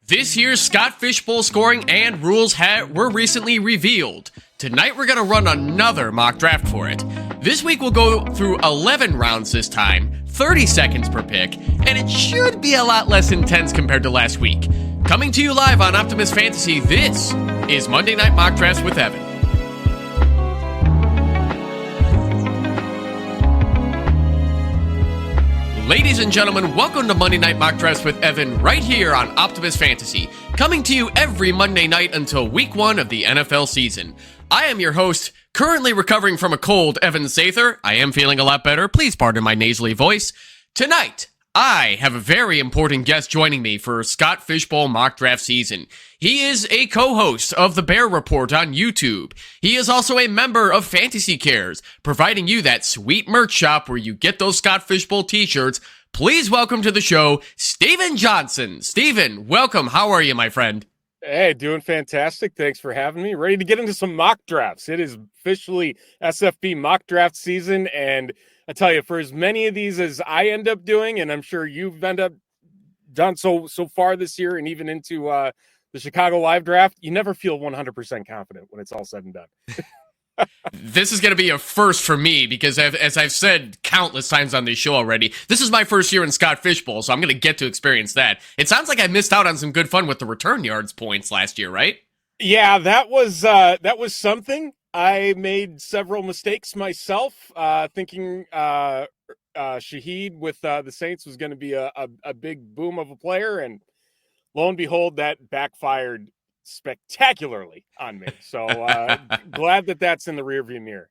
This year's Scott Fishbowl scoring and rules were recently revealed. Tonight we're going to run another mock draft for it. This week we'll go through 11 rounds this time, 30 seconds per pick, and it should be a lot less intense compared to last week. Coming to you live on Optimus Fantasy, this is Monday Night Mock Drafts with Evan. Ladies and gentlemen, welcome to Monday Night Mock Drafts with Evan right here on Optimus Fantasy, coming to you every Monday night until week 1 of the NFL season. I am your host, currently recovering from a cold, Evan Sather. I am feeling a lot better. Please pardon my nasally voice. Tonight, I have a very important guest joining me for Scott Fishbowl mock draft season. He is a co-host of the Bear Report on YouTube. He is also a member of Fantasy Cares, providing you that sweet merch shop where you get those Scott Fishbowl t-shirts. Please welcome to the show, Steven Johnson. Steven, welcome. How are you, my friend? Hey, doing fantastic. Thanks for having me. Ready to get into some mock drafts. It is officially SFB mock draft season, and I tell you, for as many of these as I end up doing, and I'm sure you've done so far this year and even into the Chicago Live draft, you never feel 100% confident when it's all said and done. This is going to be a first for me because, as I've said countless times on this show already, this is my first year in Scott Fishbowl, so I'm going to get to experience that. It sounds like I missed out on some good fun with the return yards points last year, right? Yeah, that was something. I made several mistakes myself, thinking Shaheed with the Saints was going to be a big boom of a player, and lo and behold, that backfired spectacularly on me. So glad that that's in the rearview mirror.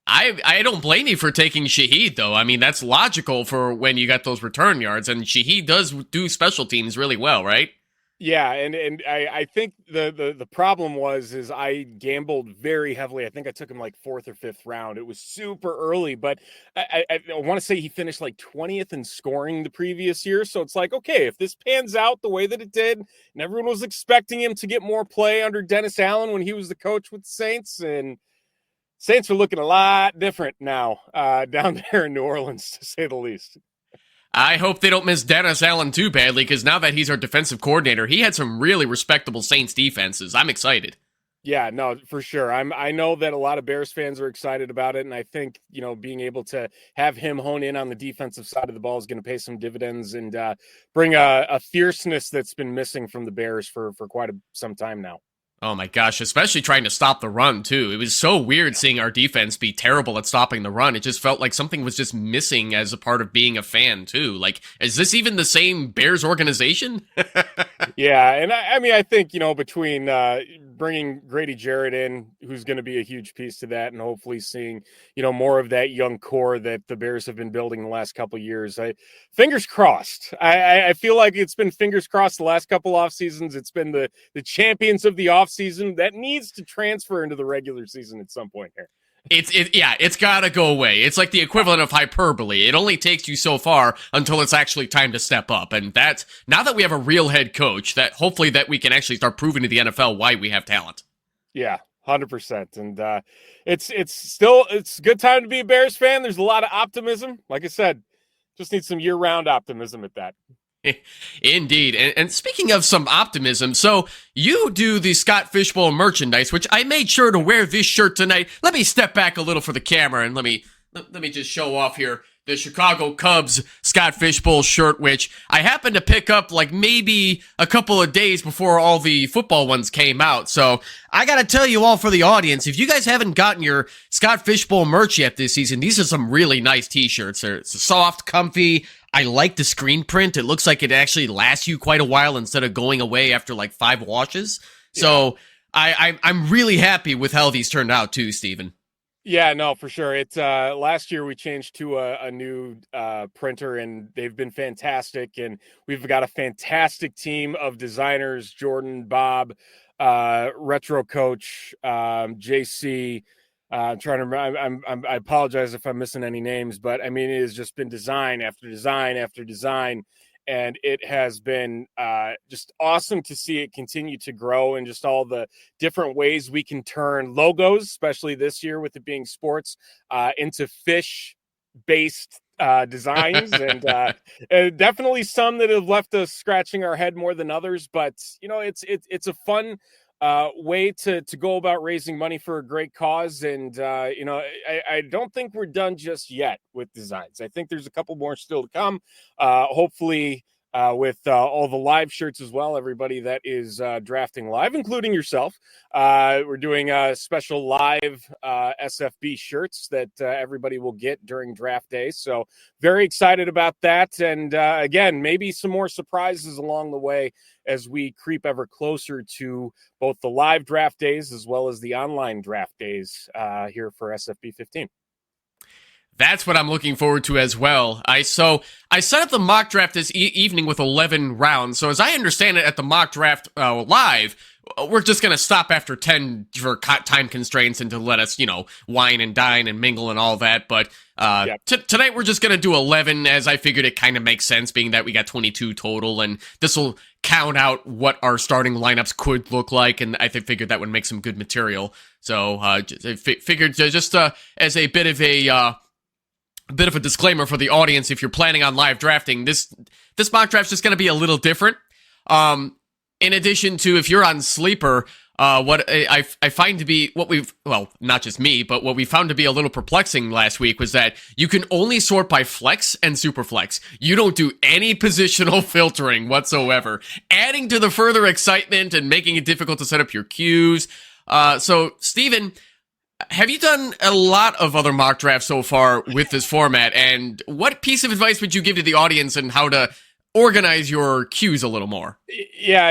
I don't blame you for taking Shaheed, though. I mean, that's logical for when you got those return yards, and Shaheed does do special teams really well, right? Yeah, and I think the problem is I gambled very heavily. I think I took him like 4th or 5th round. It was super early, but I want to say he finished like 20th in scoring the previous year. So it's like, okay, if this pans out the way that it did, and everyone was expecting him to get more play under Dennis Allen when he was the coach with the Saints, and Saints are looking a lot different now down there in New Orleans, to say the least. I hope they don't miss Dennis Allen too badly, because now that he's our defensive coordinator, he had some really respectable Saints defenses. I'm excited. Yeah, no, for sure. I know that a lot of Bears fans are excited about it, and I think, being able to have him hone in on the defensive side of the ball is going to pay some dividends and bring a fierceness that's been missing from the Bears for quite some time now. Oh my gosh, especially trying to stop the run, too. It was so weird seeing our defense be terrible at stopping the run. It just felt like something was just missing as a part of being a fan, too. Like, is this even the same Bears organization? Yeah, and I think, between bringing Grady Jarrett in, who's going to be a huge piece to that, and hopefully seeing, more of that young core that the Bears have been building the last couple of years. Fingers crossed. I feel like it's been fingers crossed the last couple off seasons. It's been the champions of the off season that needs to transfer into the regular season at some point here. It's gotta go away. It's like the equivalent of hyperbole. It only takes you so far until it's actually time to step up. And that's, now that we have a real head coach, that hopefully that we can actually start proving to the NFL why we have talent. Yeah, 100%. And it's a good time to be a Bears fan. There's a lot of optimism. Like I said, just need some year-round optimism at that. Indeed. And speaking of some optimism, so you do the Scott Fishbowl merchandise, which I made sure to wear this shirt tonight. Let me step back a little for the camera and let me just show off here the Chicago Cubs Scott Fishbowl shirt, which I happened to pick up like maybe a couple of days before all the football ones came out. So I got to tell you all, for the audience, if you guys haven't gotten your Scott Fishbowl merch yet this season, these are some really nice t-shirts. They're soft, comfy. I like the screen print. It looks like it actually lasts you quite a while instead of going away after like 5 washes. Yeah. So I'm really happy with how these turned out too, Steven. Yeah, no, for sure. It's last year we changed to a new printer, and they've been fantastic. And we've got a fantastic team of designers: Jordan, Bob, Retro Coach, JC. I'm trying to remember. I apologize if I'm missing any names, but I mean, it has just been design after design after design, and it has been just awesome to see it continue to grow, and just all the different ways we can turn logos, especially this year with it being sports, into fish based designs, and definitely some that have left us scratching our head more than others. But it's a fun way to go about raising money for a great cause. And I don't think we're done just yet with designs. I think there's a couple more still to come. Hopefully. With all the live shirts as well, everybody that is drafting live, including yourself. We're doing special live SFB shirts that everybody will get during draft day. So very excited about that. And again, maybe some more surprises along the way as we creep ever closer to both the live draft days as well as the online draft days here for SFB 15. That's what I'm looking forward to as well. I set up the mock draft this evening with 11 rounds. So as I understand it, at the mock draft live, we're just going to stop after 10 for time constraints and to let us, wine and dine and mingle and all that. But tonight we're just going to do 11, as I figured it kind of makes sense, being that we got 22 total, and this will count out what our starting lineups could look like, and I figured that would make some good material. So I figured just as a bit of a disclaimer for the audience, if you're planning on live drafting, this mock draft's just going to be a little different. In addition to, if you're on Sleeper, what I find to be not just me, but what we found to be a little perplexing last week was that you can only sort by flex and super flex. You don't do any positional filtering whatsoever, adding to the further excitement and making it difficult to set up your queues. So, Steven, have you done a lot of other mock drafts so far with this format, and what piece of advice would you give to the audience on how to organize your queues a little more? Yeah,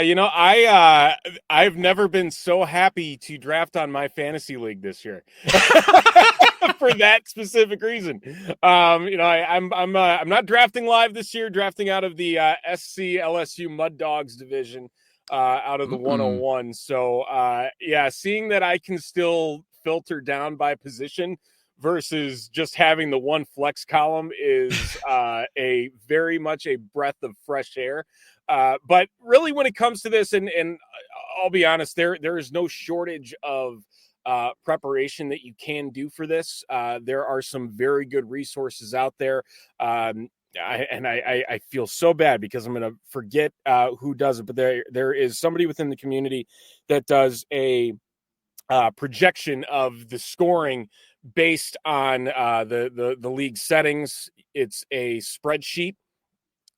I've never been so happy to draft on my fantasy league this year for that specific reason. I'm not drafting live this year, drafting out of the SC LSU Mud Dogs division out of the 101. So seeing that I can still filter down by position versus just having the one flex column is a very much a breath of fresh air. But really, when it comes to this, and I'll be honest, there is no shortage of preparation that you can do for this. There are some very good resources out there. I feel so bad because I'm going to forget who does it, but there is somebody within the community that does a projection of the scoring based on the league settings. It's a spreadsheet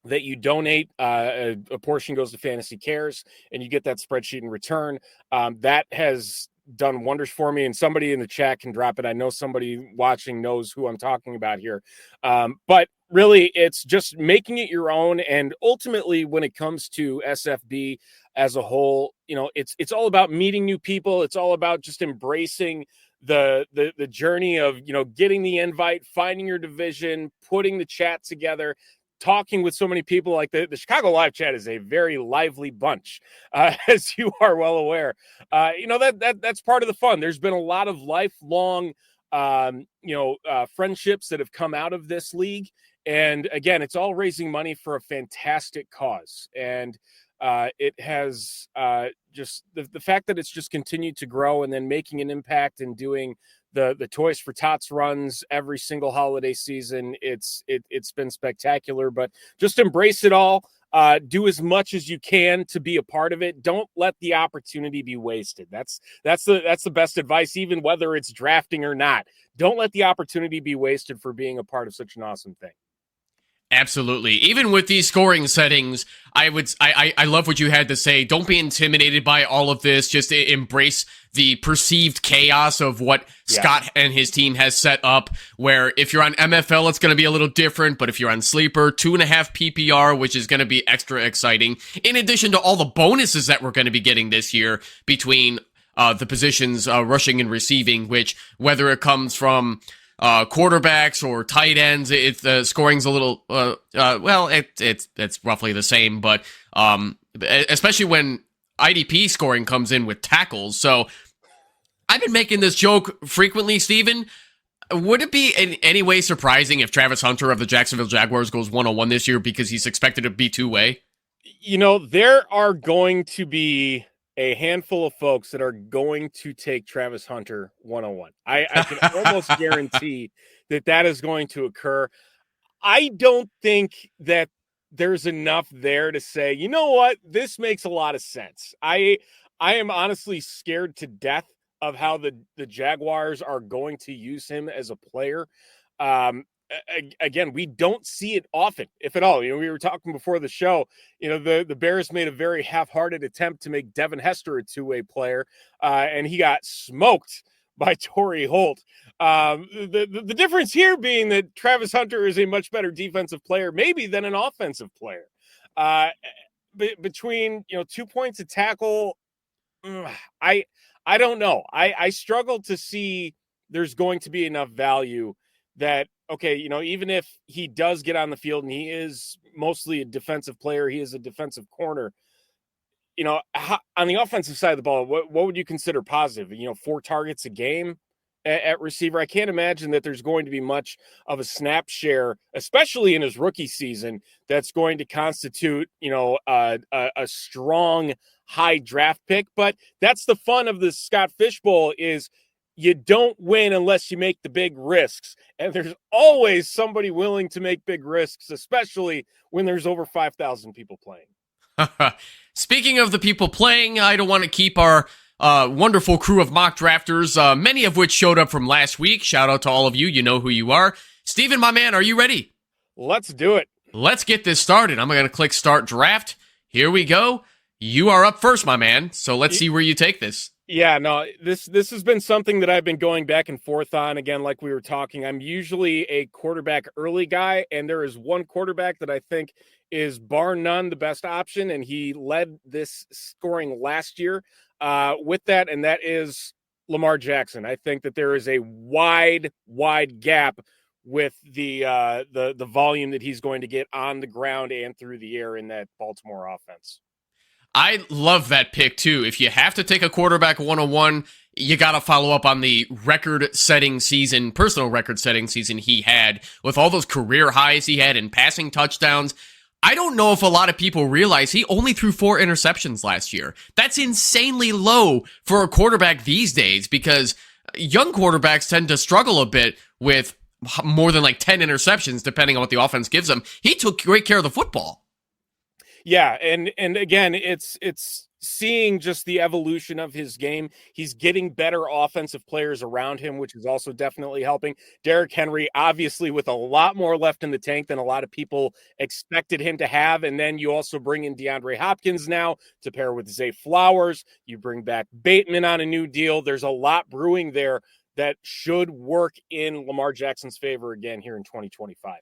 that you donate. A portion goes to Fantasy Cares, and you get that spreadsheet in return. That has done wonders for me, and somebody in the chat can drop it. I know somebody watching knows who I'm talking about here. But really, it's just making it your own. And ultimately, when it comes to SFB as a whole, it's all about meeting new people. It's all about just embracing the journey of, getting the invite, finding your division, putting the chat together, talking with so many people. Like the Chicago live chat is a very lively bunch, as you are well aware. That's part of the fun. There's been a lot of lifelong, friendships that have come out of this league. And again, it's all raising money for a fantastic cause. And it has just the fact that it's just continued to grow and then making an impact and doing the Toys for Tots runs every single holiday season. It's been spectacular, but just embrace it all. Do as much as you can to be a part of it. Don't let the opportunity be wasted. That's the best advice, even whether it's drafting or not. Don't let the opportunity be wasted for being a part of such an awesome thing. Absolutely. Even with these scoring settings, I love what you had to say. Don't be intimidated by all of this. Just embrace the perceived chaos of what Scott and his team has set up, where if you're on MFL, it's going to be a little different, but if you're on Sleeper, 2.5 PPR, which is going to be extra exciting, in addition to all the bonuses that we're going to be getting this year between the positions rushing and receiving, which, whether it comes from quarterbacks or tight ends, the scoring's a little it's roughly the same, but especially when IDP scoring comes in with tackles. So I've been making this joke frequently, Steven. Would it be in any way surprising if Travis Hunter of the Jacksonville Jaguars goes 101 this year because he's expected to be two-way? There are going to be a handful of folks that are going to take Travis Hunter 101. I can almost guarantee that is going to occur. I don't think that there's enough there to say, you know what, this makes a lot of sense. I am honestly scared to death of how the Jaguars are going to use him as a player. Again, we don't see it often, if at all. We were talking before the show. The Bears made a very half-hearted attempt to make Devin Hester a two-way player, and he got smoked by Torrey Holt. The difference here being that Travis Hunter is a much better defensive player, maybe, than an offensive player. Between 2 points of tackle, I don't know. I struggle to see there's going to be enough value that, okay, even if he does get on the field and he is mostly a defensive player, he is a defensive corner. On the offensive side of the ball, what would you consider positive? 4 targets a game at receiver. I can't imagine that there's going to be much of a snap share, especially in his rookie season, that's going to constitute, a strong high draft pick. But that's the fun of the Scott Fish Bowl, is you don't win unless you make the big risks. And there's always somebody willing to make big risks, especially when there's over 5,000 people playing. Speaking of the people playing, I don't want to keep our wonderful crew of mock drafters, many of which showed up from last week. Shout out to all of you. You know who you are. Steven, my man, are you ready? Let's do it. Let's get this started. I'm going to click Start Draft. Here we go. You are up first, my man. So let's see where you take this. Yeah, no, this has been something that I've been going back and forth on. Again, like we were talking, I'm usually a quarterback early guy, and there is one quarterback that I think is bar none the best option, and he led this scoring last year with that, and that is Lamar Jackson. I think that there is a wide gap with the volume that he's going to get on the ground and through the air in that Baltimore offense. I love that pick, too. If you have to take a quarterback 101, you got to follow up on the personal record-setting season he had, with all those career highs he had in passing touchdowns. I don't know if a lot of people realize he only threw 4 interceptions last year. That's insanely low for a quarterback these days, because young quarterbacks tend to struggle a bit with more than 10 interceptions, depending on what the offense gives them. He took great care of the football. Yeah, and again, it's seeing just the evolution of his game. He's getting better offensive players around him, which is also definitely helping. Derrick Henry, obviously, with a lot more left in the tank than a lot of people expected him to have. And then you also bring in DeAndre Hopkins now to pair with Zay Flowers. You bring back Bateman on a new deal. There's a lot brewing there that should work in Lamar Jackson's favor again here in 2025.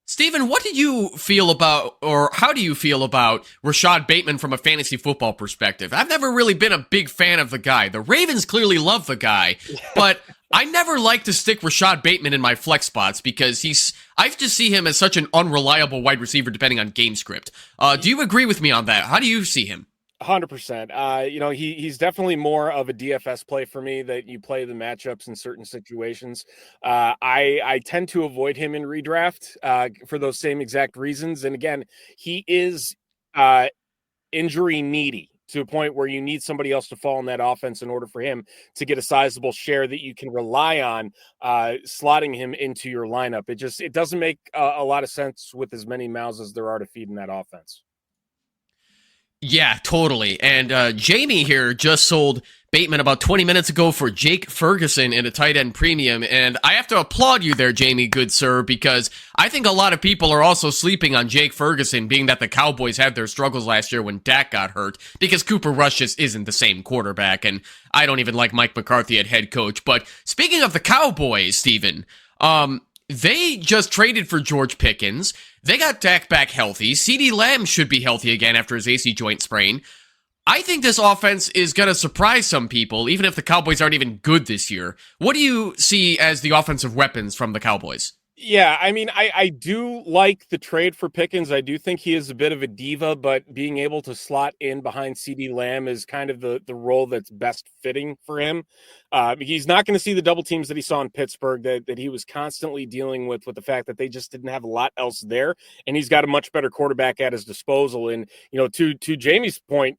Steven, what do you feel about, or how do you feel about Rashad Bateman from a fantasy football perspective? I've never really been a big fan of the guy. The Ravens clearly love the guy, but I never like to stick Rashad Bateman in my flex spots because I just see him as such an unreliable wide receiver depending on game script. Do you agree with me on that? How do you see him? 100%. He's definitely more of a DFS play for me, that you play the matchups in certain situations. I tend to avoid him in redraft for those same exact reasons. And again, he is injury needy to a point where you need somebody else to fall in that offense in order for him to get a sizable share that you can rely on slotting him into your lineup. It doesn't make a lot of sense with as many mouths as there are to feed in that offense. Yeah, totally. And Jamie here just sold Bateman about 20 minutes ago for Jake Ferguson in a tight end premium. And I have to applaud you there, Jamie, good sir, because I think a lot of people are also sleeping on Jake Ferguson, being that the Cowboys had their struggles last year when Dak got hurt, because Cooper Rush just isn't the same quarterback. And I don't even like Mike McCarthy at head coach. But speaking of the Cowboys, Steven, they just traded for George Pickens. They got Dak back healthy. CeeDee Lamb should be healthy again after his AC joint sprain. I think this offense is going to surprise some people, even if the Cowboys aren't even good this year. What do you see as the offensive weapons from the Cowboys? Yeah, I mean, I do like the trade for Pickens. I do think he is a bit of a diva, but being able to slot in behind CeeDee Lamb is kind of the role that's best fitting for him. He's not going to see the double teams that he saw in Pittsburgh that he was constantly dealing with the fact that they just didn't have a lot else there. And he's got a much better quarterback at his disposal. And, to Jamie's point,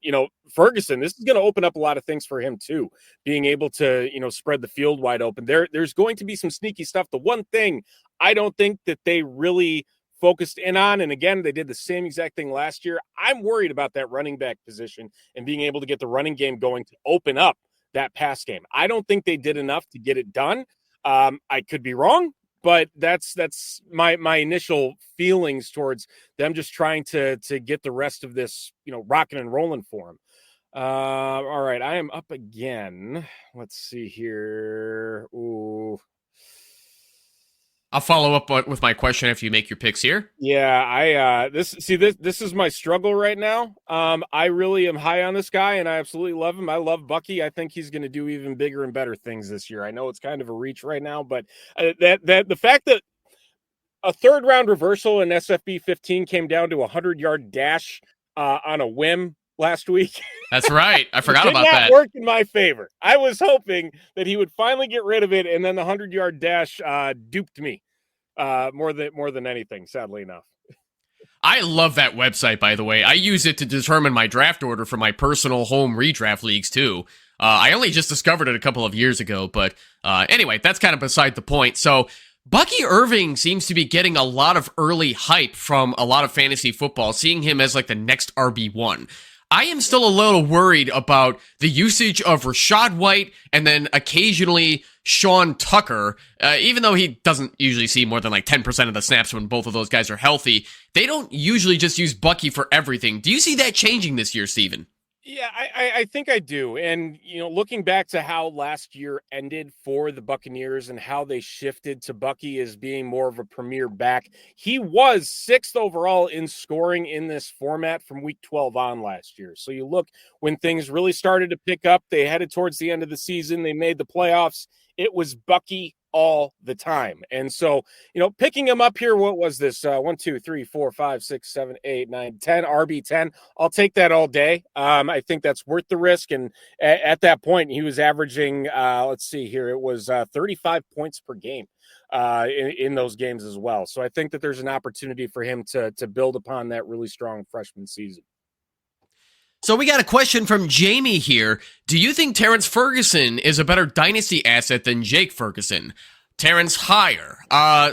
Ferguson, this is going to open up a lot of things for him too, being able to, spread the field wide open. There's going to be some sneaky stuff. The one thing I don't think that they really focused in on, and again, they did the same exact thing last year. I'm worried about that running back position and being able to get the running game going to open up that pass game. I don't think they did enough to get it done. I could be wrong, but that's my initial feelings towards them just trying to get the rest of this, rocking and rolling for them. All right, I am up again. Let's see here. Ooh. I'll follow up with my question after you make your picks here. Yeah, this is my struggle right now. I really am high on this guy, and I absolutely love him. I love Bucky. I think he's going to do even bigger and better things this year. I know it's kind of a reach right now, but that the fact that a third round reversal in SFB 15 came down to a 100-yard dash on a whim last week. That's right. I forgot about that. Did not work in my favor. I was hoping that he would finally get rid of it, and then the 100-yard dash duped me more than anything, sadly enough. I love that website, by the way. I use it to determine my draft order for my personal home redraft leagues, too. I only just discovered it a couple of years ago, but anyway, that's kind of beside the point. So Bucky Irving seems to be getting a lot of early hype from a lot of fantasy football, seeing him as like the next RB1. I am still a little worried about the usage of Rachaad White and then occasionally Sean Tucker, even though he doesn't usually see more than like 10% of the snaps when both of those guys are healthy. They don't usually just use Bucky for everything. Do you see that changing this year, Steven? Yeah, I think I do. And, looking back to how last year ended for the Buccaneers and how they shifted to Bucky as being more of a premier back, he was 6th overall in scoring in this format from week 12 on last year. So you look, when things really started to pick up, they headed towards the end of the season, they made the playoffs. It was Bucky all the time. And so, picking him up here, what was this? 1, 2, 3, 4, 5, 6, 7, 8, 9, 10, RB10. I'll take that all day. I think that's worth the risk. And at that point, he was averaging, let's see here, it was 35 points per game in those games as well. So I think that there's an opportunity for him to build upon that really strong freshman season. So we got a question from Jamie here. Do you think Terrence Ferguson is a better dynasty asset than Jake Ferguson? Terrence higher.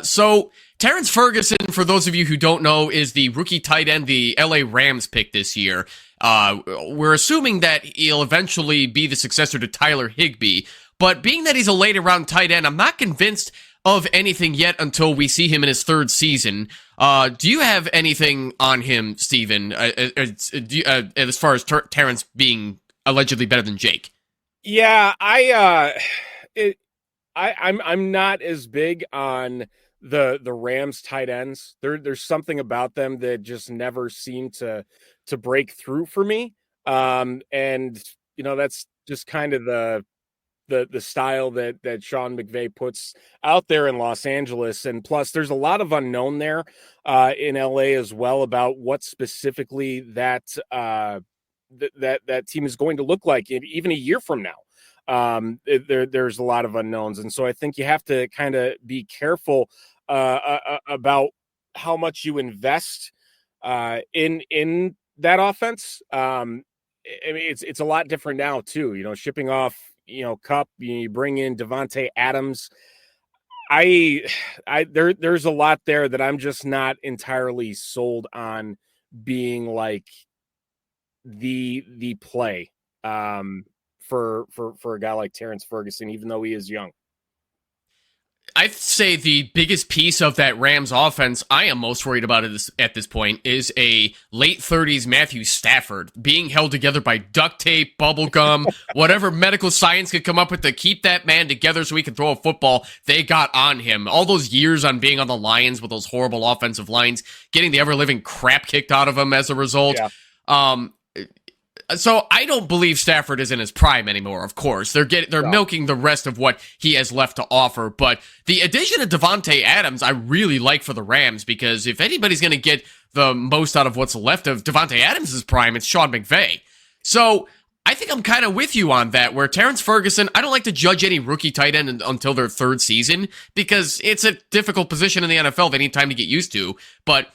So Terrence Ferguson, for those of you who don't know, is the rookie tight end the LA Rams picked this year. We're assuming that he'll eventually be the successor to Tyler Higbee. But being that he's a later round tight end, I'm not convinced of anything yet until we see him in his third season. Do you have anything on him, Steven, as far as Terrence being allegedly better than Jake? Yeah, I'm not as big on the Rams tight ends. There's something about them that just never seem to break through for me. And that's just kind of the style that Sean McVay puts out there in Los Angeles. And plus there's a lot of unknown there in LA as well about what specifically that team is going to look like even a year from now. There's a lot of unknowns. And so I think you have to kind of be careful about how much you invest in that offense. I mean, it's a lot different now too, shipping off, Cup, you bring in Devontae Adams. There's a lot there that I'm just not entirely sold on being like the play for a guy like Terrence Ferguson, even though he is young. I'd say the biggest piece of that Rams offense I am most worried about at this point is a late 30s Matthew Stafford being held together by duct tape, bubble gum, whatever medical science could come up with to keep that man together so he could throw a football. They got on him. All those years on being on the Lions with those horrible offensive lines, getting the ever-living crap kicked out of him as a result. Yeah. So I don't believe Stafford is in his prime anymore, of course. They're milking the rest of what he has left to offer. But the addition of Devontae Adams, I really like for the Rams, because if anybody's going to get the most out of what's left of Devontae Adams' prime, it's Sean McVay. So I think I'm kind of with you on that, where Terrence Ferguson, I don't like to judge any rookie tight end until their third season because it's a difficult position in the NFL they need time to get used to. But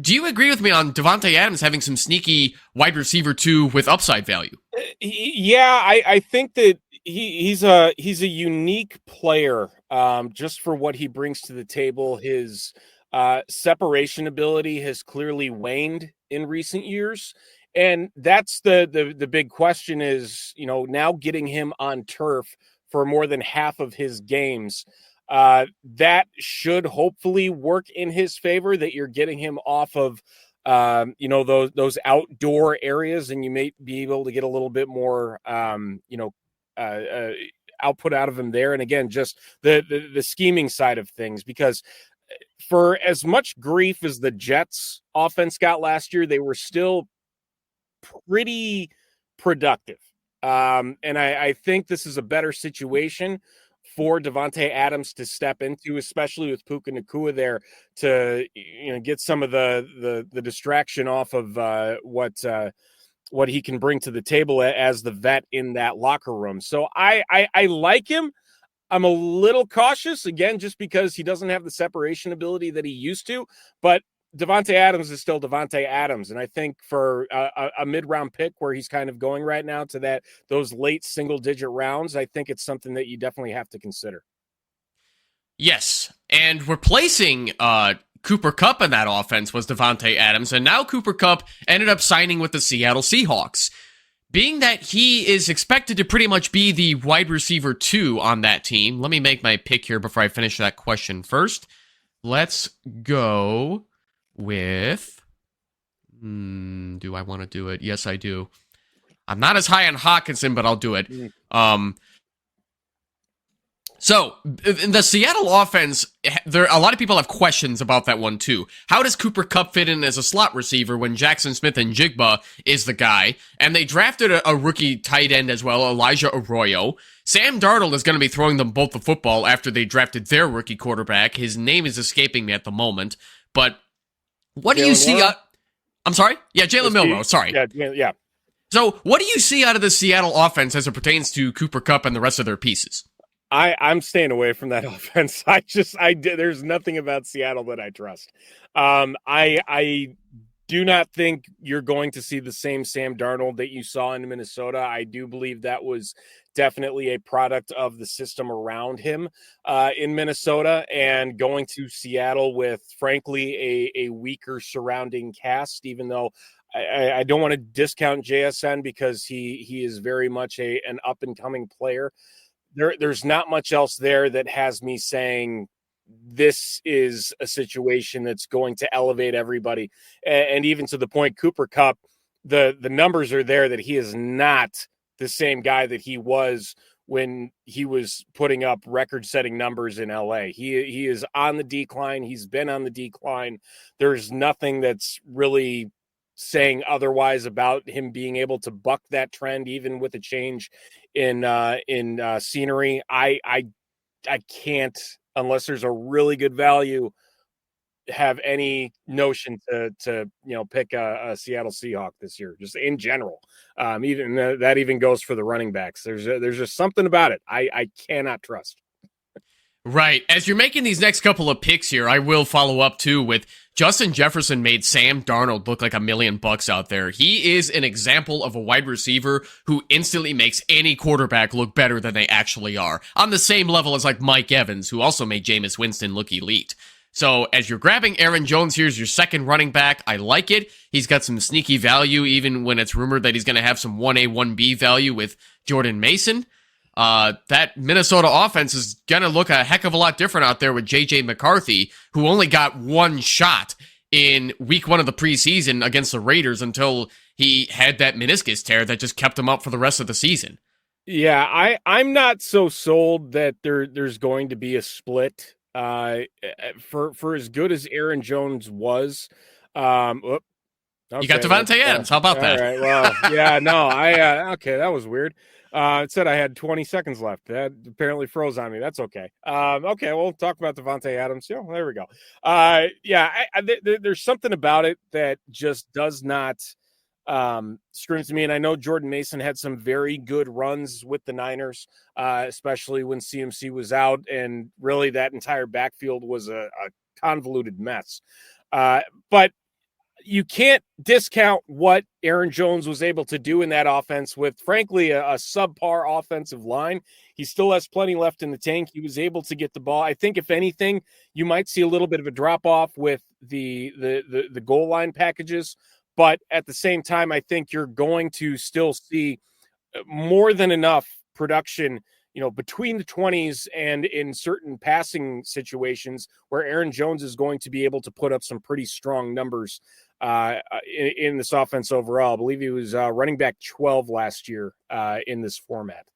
do you agree with me on Devontae Adams having some sneaky wide receiver 2 with upside value? Yeah, I think that he's a unique player, just for what he brings to the table. His separation ability has clearly waned in recent years, and that's the big question is, now getting him on turf for more than half of his games. That should hopefully work in his favor, that you're getting him off of those outdoor areas, and you may be able to get a little bit more output out of him there. And again, just the scheming side of things, because for as much grief as the Jets offense got last year, they were still pretty productive. And I think this is a better situation for Devontae Adams to step into, especially with Puka Nacua there, to get some of the distraction off of what he can bring to the table as the vet in that locker room. So I like him. I'm a little cautious, again, just because he doesn't have the separation ability that he used to, but Devontae Adams is still Devontae Adams. And I think for a mid-round pick where he's kind of going right now to those late single-digit rounds, I think it's something that you definitely have to consider. Yes, and replacing Cooper Kupp in that offense was Devontae Adams, and now Cooper Kupp ended up signing with the Seattle Seahawks. Being that he is expected to pretty much be the wide receiver 2 on that team, let me make my pick here before I finish that question first. Let's go with... do I want to do it? Yes, I do. I'm not as high on Hawkinson, but I'll do it. So, in the Seattle offense, a lot of people have questions about that one, too. How does Cooper Kupp fit in as a slot receiver when Jackson Smith and Jigba is the guy? And they drafted a rookie tight end as well, Elijah Arroyo. Sam Darnold is going to be throwing them both the football after they drafted their rookie quarterback. His name is escaping me at the moment. But what do you see? I'm sorry? Yeah, Jalen Milroe, sorry. Yeah. So, what do you see out of the Seattle offense as it pertains to Cooper Kupp and the rest of their pieces? I'm staying away from that offense. There's nothing about Seattle that I trust. I do not think you're going to see the same Sam Darnold that you saw in Minnesota. I do believe that was definitely a product of the system around him in Minnesota, and going to Seattle with, frankly, a weaker surrounding cast, even though I don't want to discount JSN because he is very much an up-and-coming player. There's not much else there that has me saying this is a situation that's going to elevate everybody. And even to the point, Cooper Kupp, the numbers are there that he is not the same guy that he was when he was putting up record-setting numbers in LA. He is on the decline. He's been on the decline. There's nothing that's really saying otherwise about him being able to buck that trend, even with a change in scenery. I can't, unless there's a really good value, have any notion to pick a Seattle Seahawk this year, just in general. Even that even goes for the running backs. There's just something about it I cannot trust. Right. As you're making these next couple of picks here, I will follow up too with Justin Jefferson made Sam Darnold look like $1 million out there. He is an example of a wide receiver who instantly makes any quarterback look better than they actually are, on the same level as like Mike Evans, who also made Jameis Winston look elite. So as you're grabbing Aaron Jones, here's your second running back. I like it. He's got some sneaky value, even when it's rumored that he's going to have some 1A, 1B value with Jordan Mason. That Minnesota offense is going to look a heck of a lot different out there with J.J. McCarthy, who only got one shot in week 1 of the preseason against the Raiders until he had that meniscus tear that just kept him up for the rest of the season. Yeah, I'm not so sold that there's going to be a split. For as good as Aaron Jones was, okay, you got Devontae Adams. How about that? All right, well, yeah, no, okay, that was weird. It said I had 20 seconds left. That apparently froze on me. That's okay. Okay, we'll talk about Devontae Adams. Yeah, there we go. Yeah, there's something about it that just does not screams to me. And I know Jordan Mason had some very good runs with the Niners, especially when CMC was out, and really that entire backfield was a convoluted mess. But you can't discount what Aaron Jones was able to do in that offense with, frankly, a subpar offensive line. He still has plenty left in the tank. He was able to get the ball. I think, if anything, you might see a little bit of a drop off with the goal line packages. But at the same time, I think you're going to still see more than enough production, between the 20s and in certain passing situations where Aaron Jones is going to be able to put up some pretty strong numbers in this offense overall. I believe he was running back 12 last year in this format.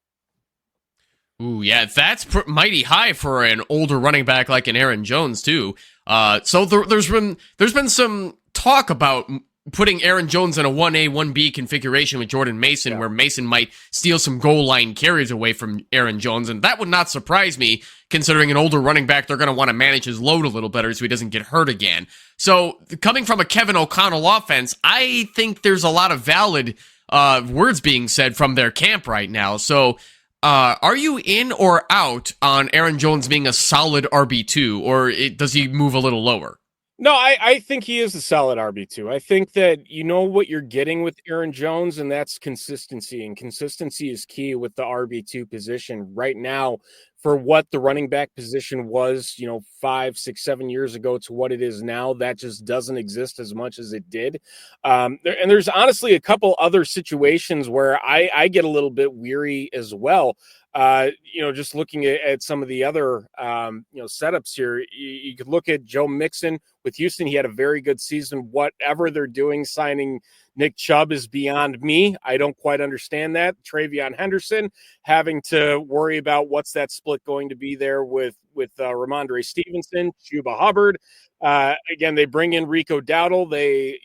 Ooh, yeah, that's mighty high for an older running back like an Aaron Jones too. So there's been some talk about putting Aaron Jones in a 1A, 1B configuration with Jordan Mason, where Mason might steal some goal line carries away from Aaron Jones, and that would not surprise me, considering an older running back, they're going to want to manage his load a little better so he doesn't get hurt again. So, coming from a Kevin O'Connell offense, I think there's a lot of valid words being said from their camp right now. So, are you in or out on Aaron Jones being a solid RB2, or does he move a little lower? No, I think he is a solid RB2. I think that you know what you're getting with Aaron Jones, and that's consistency. And consistency is key with the RB2 position right now. For what the running back position was, 5, 6, 7 years ago to what it is now, that just doesn't exist as much as it did. And there's honestly a couple other situations where I get a little bit weary as well. Just looking at some of the other, setups here, you could look at Joe Mixon with Houston. He had a very good season. Whatever they're doing, signing Nick Chubb is beyond me. I don't quite understand that. Travion Henderson having to worry about what's that split going to be there with Ramondre Stevenson, Chuba Hubbard. Again, they bring in Rico Dowdle. They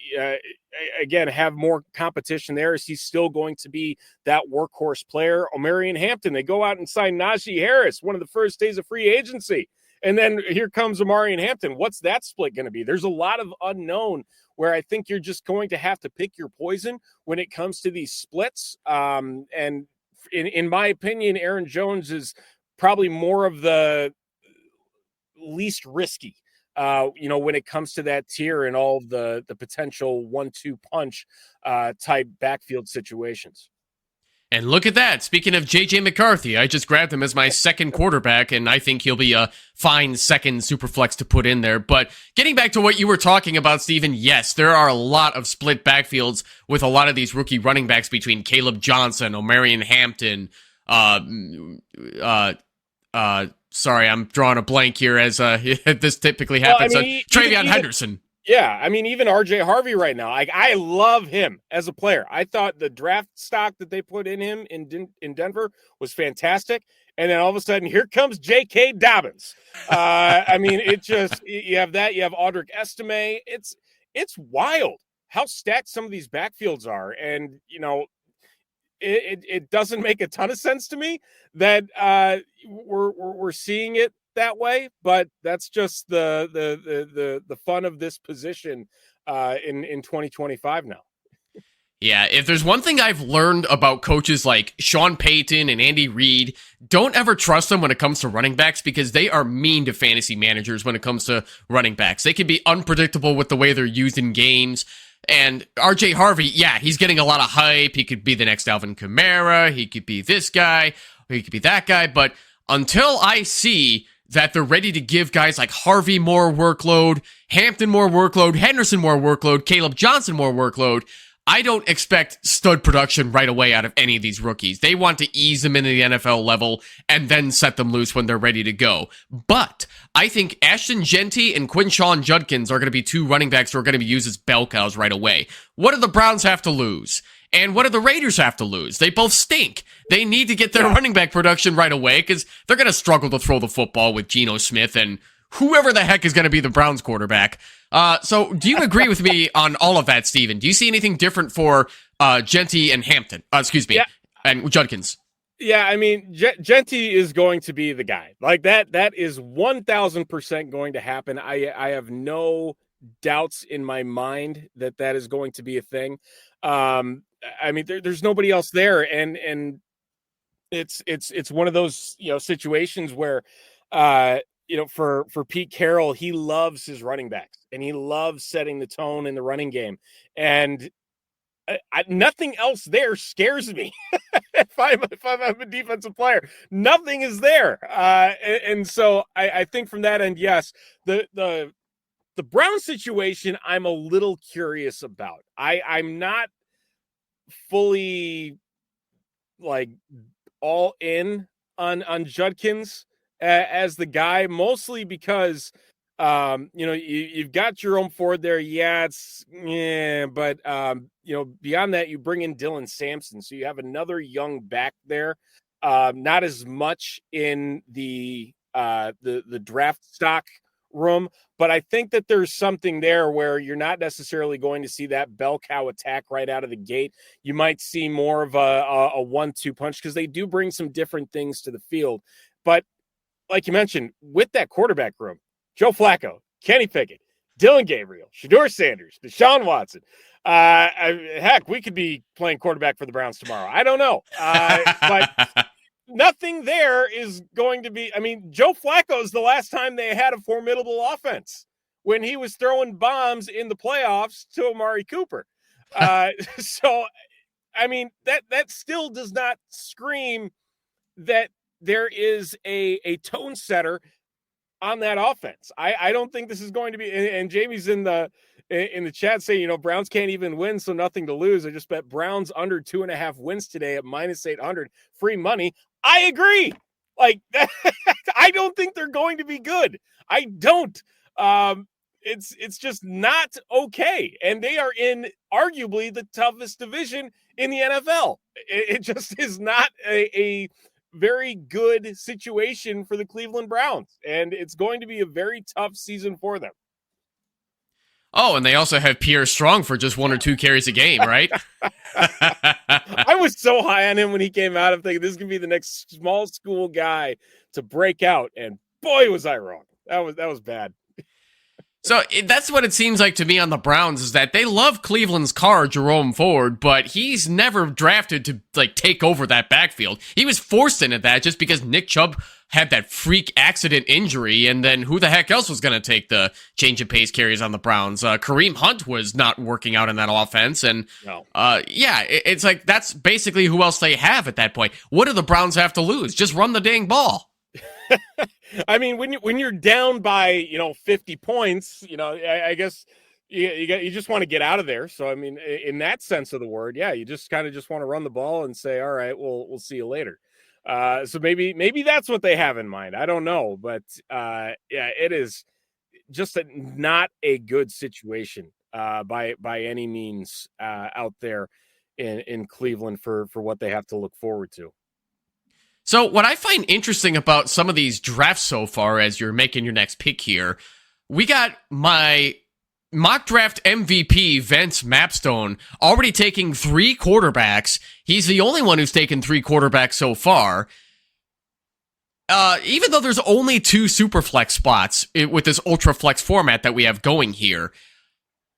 again have more competition there. Is he still going to be that workhorse player? Omarion Hampton, they go out and sign Najee Harris, one of the first days of free agency. And then here comes Omarion Hampton. What's that split going to be? There's a lot of unknown where I think you're just going to have to pick your poison when it comes to these splits. And in my opinion, Aaron Jones is probably more of the least risky, when it comes to that tier and all the potential 1-2 punch type backfield situations. And look at that. Speaking of J.J. McCarthy, I just grabbed him as my second quarterback, and I think he'll be a fine second superflex to put in there. But getting back to what you were talking about, Steven, yes, there are a lot of split backfields with a lot of these rookie running backs between Caleb Johnson, Omarion Hampton, sorry, I'm drawing a blank here as this typically happens. Travion Henderson. Yeah, I mean, even RJ Harvey right now, I love him as a player. I thought the draft stock that they put in him in Denver was fantastic. And then all of a sudden, here comes J.K. Dobbins. I mean, you have that. You have Audric Estime. It's wild how stacked some of these backfields are. And, it doesn't make a ton of sense to me that we're seeing it that way, but that's just the fun of this position in 2025 now. Yeah, if there's one thing I've learned about coaches like Sean Payton and Andy Reid, don't ever trust them when it comes to running backs, because they are mean to fantasy managers when it comes to running backs. They can be unpredictable with the way they're used in games. And RJ Harvey, yeah, he's getting a lot of hype. He could be the next Alvin Kamara. He could be this guy. Or he could be that guy. But until I see that they're ready to give guys like Harvey more workload, Hampton more workload, Henderson more workload, Caleb Johnson more workload, I don't expect stud production right away out of any of these rookies. They want to ease them into the NFL level and then set them loose when they're ready to go. But I think Ashton Genty and Quinshawn Judkins are going to be two running backs who are going to be used as bell cows right away. What do the Browns have to lose? And what do the Raiders have to lose? They both stink. They need to get their running back production right away because they're going to struggle to throw the football with Geno Smith and whoever the heck is going to be the Browns quarterback. So do you agree with me on all of that, Steven? Do you see anything different for Genty and Hampton? And Judkins? Yeah, I mean, Genty is going to be the guy. Like that is 1,000% going to happen. I have no doubts in my mind that is going to be a thing. I mean, there's nobody else there, and it's one of those situations where for Pete Carroll, he loves his running backs and he loves setting the tone in the running game, and nothing else there scares me. if I'm a defensive player, nothing is there, and so I think from that end, yes, the Brown situation, I'm a little curious about. I'm not fully like all in on Judkins as the guy, mostly because you've got Jerome Ford there. Yeah, but beyond that, you bring in Dylan Sampson, so you have another young back there. Not as much in the draft stock room, but I think that there's something there where you're not necessarily going to see that bell cow attack right out of the gate. You might see more of a 1-2 punch because they do bring some different things to the field. But like you mentioned, with that quarterback room, Joe Flacco, Kenny Pickett, Dylan Gabriel, Shedeur Sanders, Deshaun Watson. Heck, we could be playing quarterback for the Browns tomorrow. I don't know. But nothing there is going to be. I mean, Joe Flacco's the last time they had a formidable offense when he was throwing bombs in the playoffs to Amari Cooper. So, I mean, that still does not scream that there is a tone setter on that offense. I don't think this is going to be. And Jamie's in the chat saying, Browns can't even win, so nothing to lose. I just bet Browns under 2.5 wins today at -800. Free money. I agree. Like that, I don't think they're going to be good. I don't. It's just not okay. And they are in arguably the toughest division in the NFL. It just is not a very good situation for the Cleveland Browns. And it's going to be a very tough season for them. Oh, and they also have Pierre Strong for just 1 or 2 carries a game, right? I was so high on him when he came out. I'm thinking this is going to be the next small school guy to break out. And boy, was I wrong. That was bad. So that's what it seems like to me on the Browns, is that they love Cleveland's car, Jerome Ford, but he's never drafted to take over that backfield. He was forced into that just because Nick Chubb had that freak accident injury, and then who the heck else was going to take the change of pace carries on the Browns? Kareem Hunt was not working out in that offense, and no. It's like that's basically who else they have at that point. What do the Browns have to lose? Just run the dang ball. I mean, when you're down by 50 points, I guess you just want to get out of there. So I mean, in that sense of the word, yeah, you just kind of just want to run the ball and say, all right, we'll see you later. So maybe that's what they have in mind. I don't know, but it is just not a good situation by any means out there in Cleveland for what they have to look forward to. So what I find interesting about some of these drafts so far, as you're making your next pick here, we got my mock draft MVP, Vince Mapstone, already taking 3 quarterbacks. He's the only one who's taken 3 quarterbacks so far. Even though there's only 2 super flex spots with this ultra flex format that we have going here,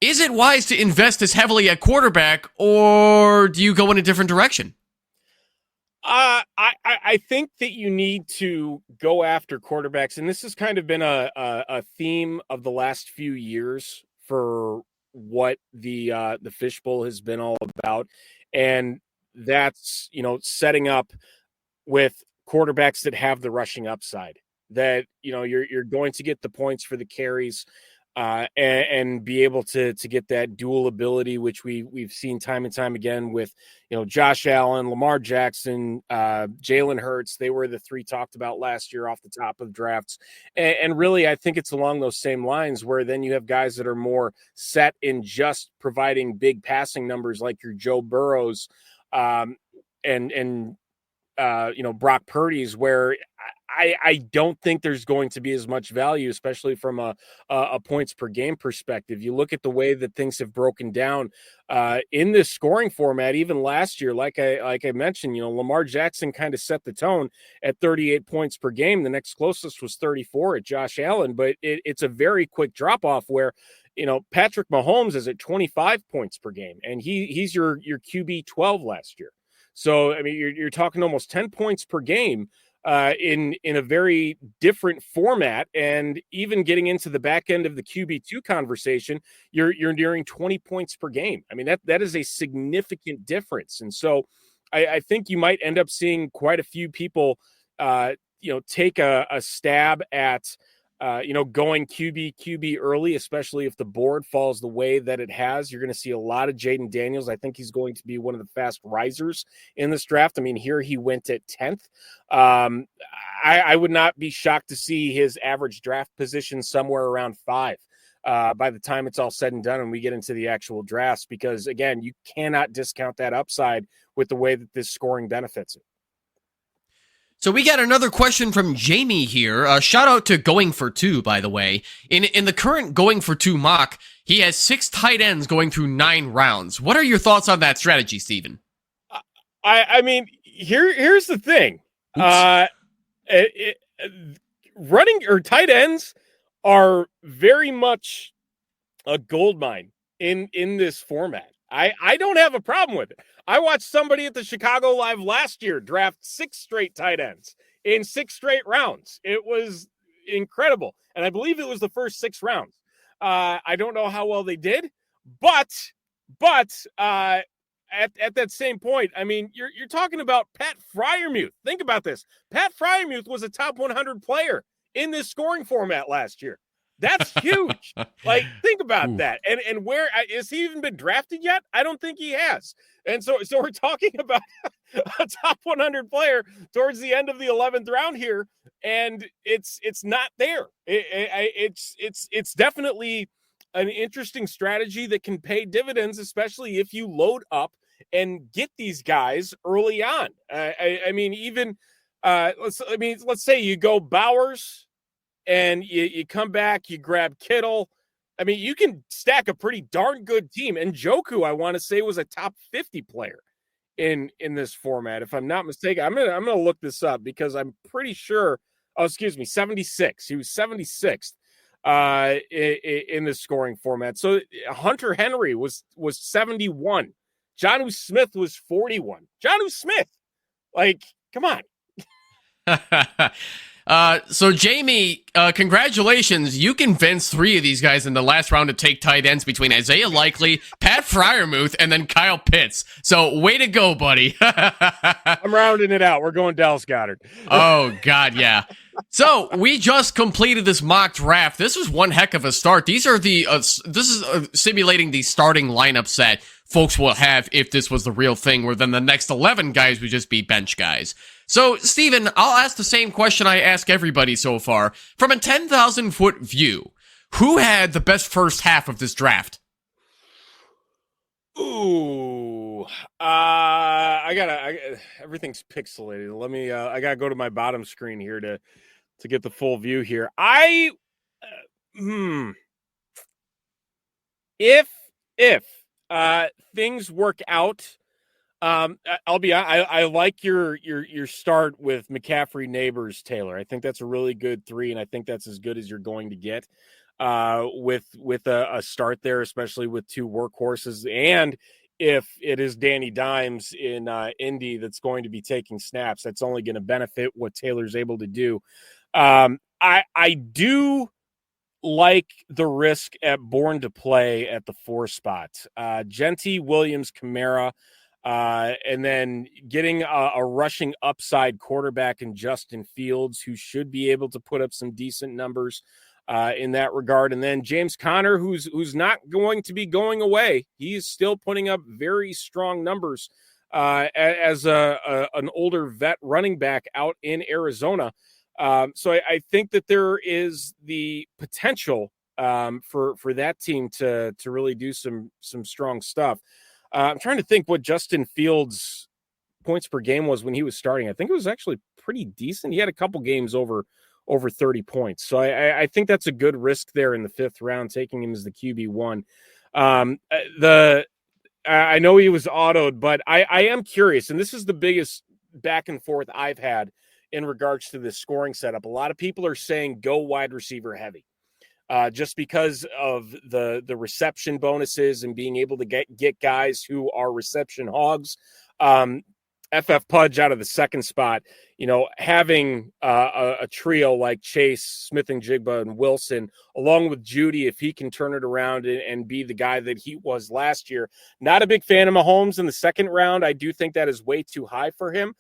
is it wise to invest as heavily at quarterback, or do you go in a different direction? I think that you need to go after quarterbacks, and this has kind of been a theme of the last few years for what the Fishbowl has been all about, and that's setting up with quarterbacks that have the rushing upside, that you're going to get the points for the carries. And be able to get that dual ability, which we've seen time and time again with Josh Allen, Lamar Jackson, Jalen Hurts. They were the 3 talked about last year off the top of drafts, and really I think it's along those same lines where then you have guys that are more set in just providing big passing numbers like your Joe Burrows, and Brock Purdy's, where I don't think there's going to be as much value, especially from a points per game perspective. You look at the way that things have broken down in this scoring format, even last year, like I mentioned, Lamar Jackson kind of set the tone at 38 points per game. The next closest was 34 at Josh Allen, but it's a very quick drop off where Patrick Mahomes is at 25 points per game, and he's your QB 12 last year. So I mean, you're talking almost 10 points per game in a very different format, and even getting into the back end of the QB2 conversation, you're nearing 20 points per game. I mean, that is a significant difference, and so I think you might end up seeing quite a few people, take a stab at going QB early, especially if the board falls the way that it has. You're going to see a lot of Jaden Daniels. I think he's going to be one of the fast risers in this draft. I mean, here he went at 10th. I would not be shocked to see his average draft position somewhere around 5 by the time it's all said and done and we get into the actual drafts, because, again, you cannot discount that upside with the way that this scoring benefits it. So we got another question from Jamie here. Shout out to Going for Two, by the way. In the current Going for Two mock, he has 6 tight ends going through 9 rounds. What are your thoughts on that strategy, Steven? I mean, here's the thing. Running or tight ends are very much a gold mine in this format. I don't have a problem with it. I watched somebody at the Chicago Live last year draft 6 straight tight ends in 6 straight rounds. It was incredible. And I believe it was the first 6 rounds. I don't know how well they did, but at that same point, I mean, you're talking about Pat Freiermuth. Think about this. Pat Freiermuth was a top 100 player in this scoring format last year. That's huge. Like, think about that. And where has he even been drafted yet? I don't think he has. And so we're talking about a top 100 player towards the end of the 11th round here, and it's not there. It's definitely an interesting strategy that can pay dividends, especially if you load up and get these guys early on. I mean, even let's say you go Bowers and you come back, you grab Kittle. I mean, you can stack a pretty darn good team. And Njoku, I want to say, was a top 50 player in this format, if I'm not mistaken. I'm gonna look this up because I'm pretty sure. Oh, excuse me, 76. He was 76th in this scoring format. So Hunter Henry was 71. Jonnu Smith was 41. Jonnu Smith, like, come on. So Jamie, congratulations. You convinced 3 of these guys in the last round to take tight ends between Isaiah Likely, Pat Freiermuth, and then Kyle Pitts. So way to go, buddy. I'm rounding it out. We're going Dallas Goedert. Oh, God, yeah. So we just completed this mock draft. This was one heck of a start. These are this is simulating the starting lineups that folks will have if this was the real thing, where then the next 11 guys would just be bench guys. So, Steven, I'll ask the same question I ask everybody so far. From a 10,000-foot view, who had the best first half of this draft? Ooh, everything's pixelated. Let me, I gotta go to my bottom screen here to get the full view here. If things work out, I like your start with McCaffrey, Neighbors, Taylor. I think that's a really good 3, and I think that's as good as you're going to get with a start there, especially with 2 workhorses. And if it is Danny Dimes in Indy that's going to be taking snaps, that's only going to benefit what Taylor's able to do. I do like the risk at Born to Play at the 4 spot. Genty, Williams, Kamara. And then getting a rushing upside quarterback in Justin Fields, who should be able to put up some decent numbers in that regard. And then James Conner, who's not going to be going away. He's still putting up very strong numbers as an older vet running back out in Arizona. So I think that there is the potential for that team to really do some strong stuff. I'm trying to think what Justin Fields' points per game was when he was starting. I think it was actually pretty decent. He had a couple games over 30 points. So I think that's a good risk there in the 5th round, taking him as the QB1. I know he was autoed, but I am curious, and this is the biggest back and forth I've had in regards to this scoring setup. A lot of people are saying go wide receiver heavy. just because of the reception bonuses and being able to get guys who are reception hogs. FF Pudge out of the second spot, having a trio like Chase, Smith and Jigba, and Wilson, along with Judy, if he can turn it around and be the guy that he was last year. Not a big fan of Mahomes in the second round. I do think that is way too high for him,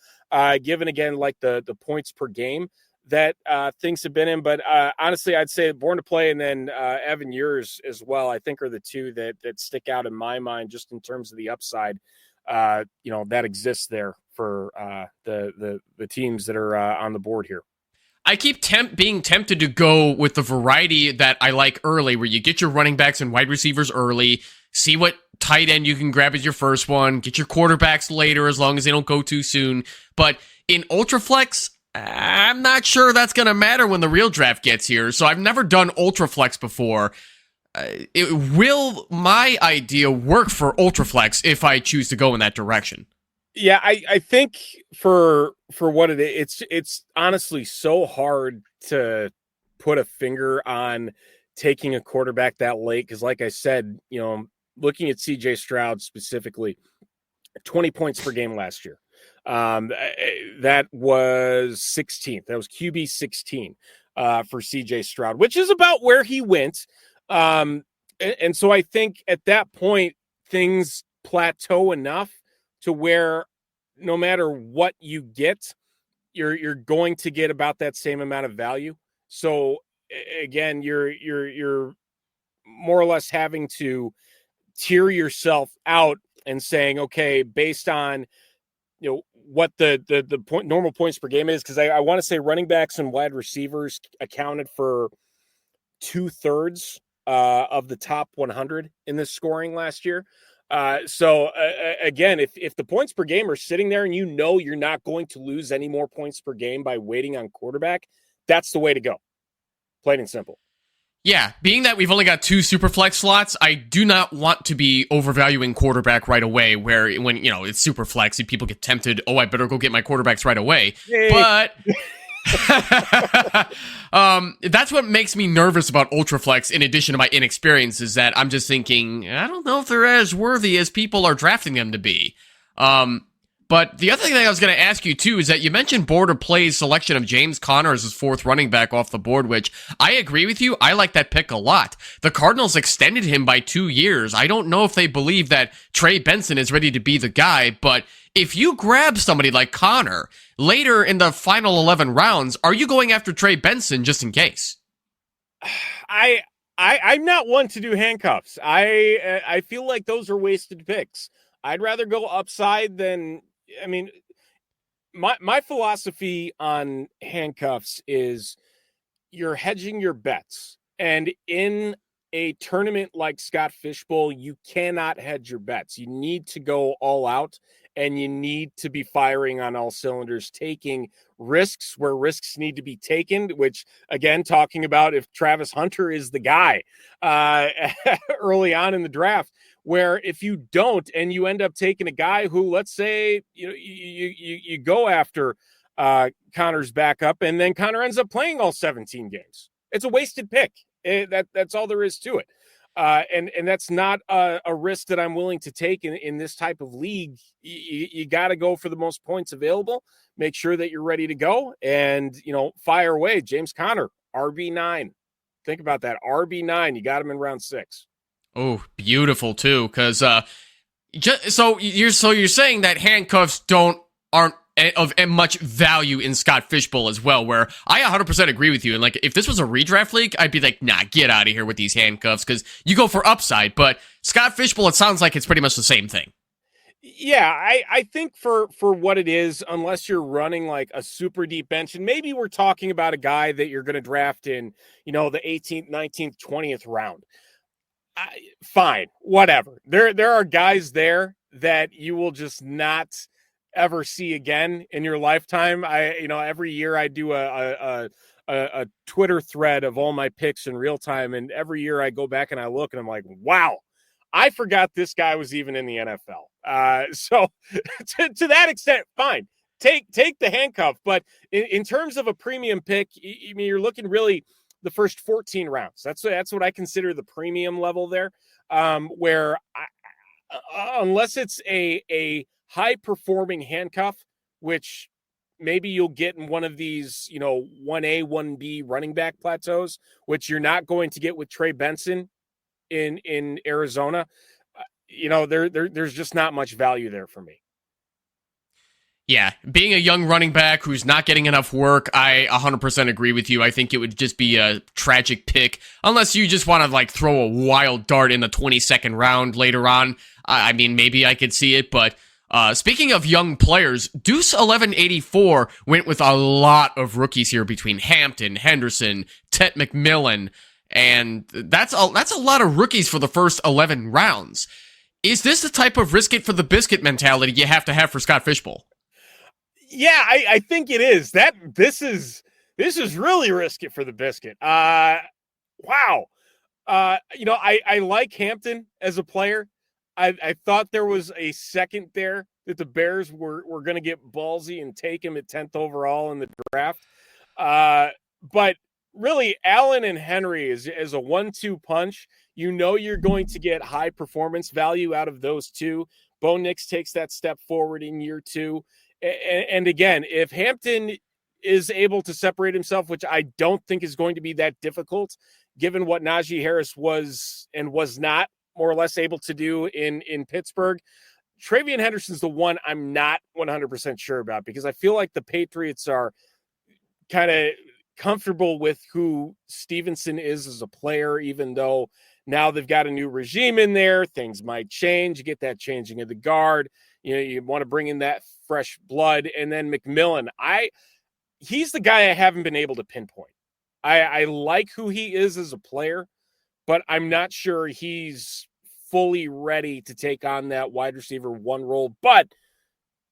given, again, like the points per game that things have been in. But honestly, I'd say Born to Play and then Evan, yours as well, I think are the two that stick out in my mind just in terms of the upside that exists there for the teams that are on the board here. I keep being tempted to go with the variety that I like early, where you get your running backs and wide receivers early, see what tight end you can grab as your first one, get your quarterbacks later as long as they don't go too soon. But in Ultraflex, I'm not sure that's going to matter when the real draft gets here. So I've never done Ultraflex before. Will my idea work for Ultraflex if I choose to go in that direction? Yeah, I think for what it is, it's honestly so hard to put a finger on taking a quarterback that late. Because like I said, looking at CJ Stroud specifically, 20 points per game last year. That was 16th. That was QB 16 for CJ Stroud, which is about where he went. And so I think at that point, things plateau enough to where no matter what you get, you're going to get about that same amount of value. So again, you're more or less having to tier yourself out and saying, okay, based on what the point normal points per game is, because I want to say running backs and wide receivers accounted for 2/3 of the top 100 in this scoring last year. So again, if the points per game are sitting there and you're not going to lose any more points per game by waiting on quarterback, that's the way to go. Plain and simple. Yeah, being that we've only got 2 Superflex slots, I do not want to be overvaluing quarterback right away, where when, it's Superflex and people get tempted, I better go get my quarterbacks right away. Yay. But that's what makes me nervous about Ultraflex, in addition to my inexperience, is that I'm just thinking, I don't know if they're as worthy as people are drafting them to be. But the other thing that I was going to ask you, too, is that you mentioned Board to Play's selection of James Conner as his 4th running back off the board, which I agree with you. I like that pick a lot. The Cardinals extended him by 2 years. I don't know if they believe that Trey Benson is ready to be the guy, but if you grab somebody like Conner later in the final 11 rounds, are you going after Trey Benson just in case? I'm not one to do handcuffs. I feel like those are wasted picks. I'd rather go upside than... I mean, my philosophy on handcuffs is you're hedging your bets. And in a tournament like Scott Fishbowl, you cannot hedge your bets. You need to go all out, and you need to be firing on all cylinders, taking risks where risks need to be taken, which, again, talking about if Travis Hunter is the guy early on in the draft, where if you don't and you end up taking a guy who, let's say, you go after Connor's backup and then Connor ends up playing all 17 games. It's a wasted pick. That's all there is to it. And that's not a risk that I'm willing to take in this type of league. You got to go for the most points available. Make sure that you're ready to go and, fire away. James Conner, RB9. Think about that. RB9. You got him in round 6. Oh, beautiful too. Because so you're saying that handcuffs aren't of much value in Scott Fishbowl as well, where I 100% agree with you. And like, if this was a redraft league, I'd be like, nah, get out of here with these handcuffs, because you go for upside. But Scott Fishbowl, it sounds like it's pretty much the same thing. Yeah, I think for what it is, unless you're running like a super deep bench, and maybe we're talking about a guy that you're going to draft in, the 18th, 19th, 20th round. Fine, whatever. There are guys there that you will just not ever see again in your lifetime. Every year I do a Twitter thread of all my picks in real time, and every year I go back and I look and I'm like, wow, I forgot this guy was even in the NFL. So to that extent, fine. Take the handcuff, but in terms of a premium pick, you're looking really the first 14 rounds. That's what I consider the premium level there, where unless it's a high performing handcuff, which maybe you'll get in one of these, 1A, 1B running back plateaus, which you're not going to get with Trey Benson in Arizona. There's just not much value there for me. Yeah, being a young running back who's not getting enough work, I 100% agree with you. I think it would just be a tragic pick, unless you just want to throw a wild dart in the 22nd round later on. I mean, maybe I could see it, but speaking of young players, Deuce 1184 went with a lot of rookies here between Hampton, Henderson, Tet McMillan, and that's a lot of rookies for the first 11 rounds. Is this the type of risk it for the biscuit mentality you have to have for Scott Fishbowl? Yeah, I think it is. This is really risky for the biscuit. Wow. I like Hampton as a player. I thought there was a second there that the Bears were going to get ballsy and take him at 10th overall in the draft. But really, Allen and Henry is a 1-2 punch. You're going to get high performance value out of those two. Bo Nix takes that step forward in year 2. And again, if Hampton is able to separate himself, which I don't think is going to be that difficult, given what Najee Harris was and was not more or less able to do in Pittsburgh, Travion Henderson's the one I'm not 100% sure about, because I feel like the Patriots are kind of comfortable with who Stevenson is as a player, even though now they've got a new regime in there. Things might change. You get that changing of the guard. You want to bring in that fresh blood. And then McMillan, he's the guy I haven't been able to pinpoint. I like who he is as a player, but I'm not sure he's fully ready to take on that wide receiver 1 role. But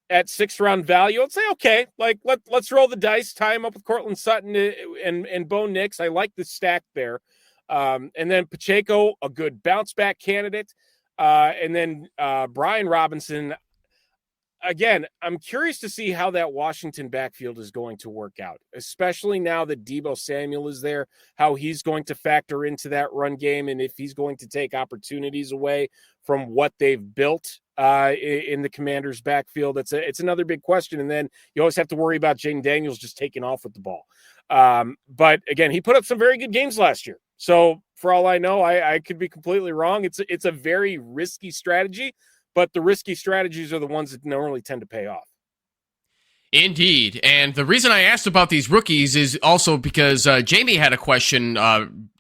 at 6th round value, I'd say, okay, let's roll the dice, tie him up with Cortland Sutton and Bo Nix. I like the stack there. And then Pacheco, a good bounce back candidate. And then Brian Robinson. Again, I'm curious to see how that Washington backfield is going to work out, especially now that Deebo Samuel is there, how he's going to factor into that run game, and if he's going to take opportunities away from what they've built in the Commanders' backfield. It's another big question. And then you always have to worry about Jaden Daniels just taking off with the ball. But again, he put up some very good games last year. So for all I know, I could be completely wrong. It's a very risky strategy. But the risky strategies are the ones that normally tend to pay off. Indeed. And the reason I asked about these rookies is also because Jamie had a question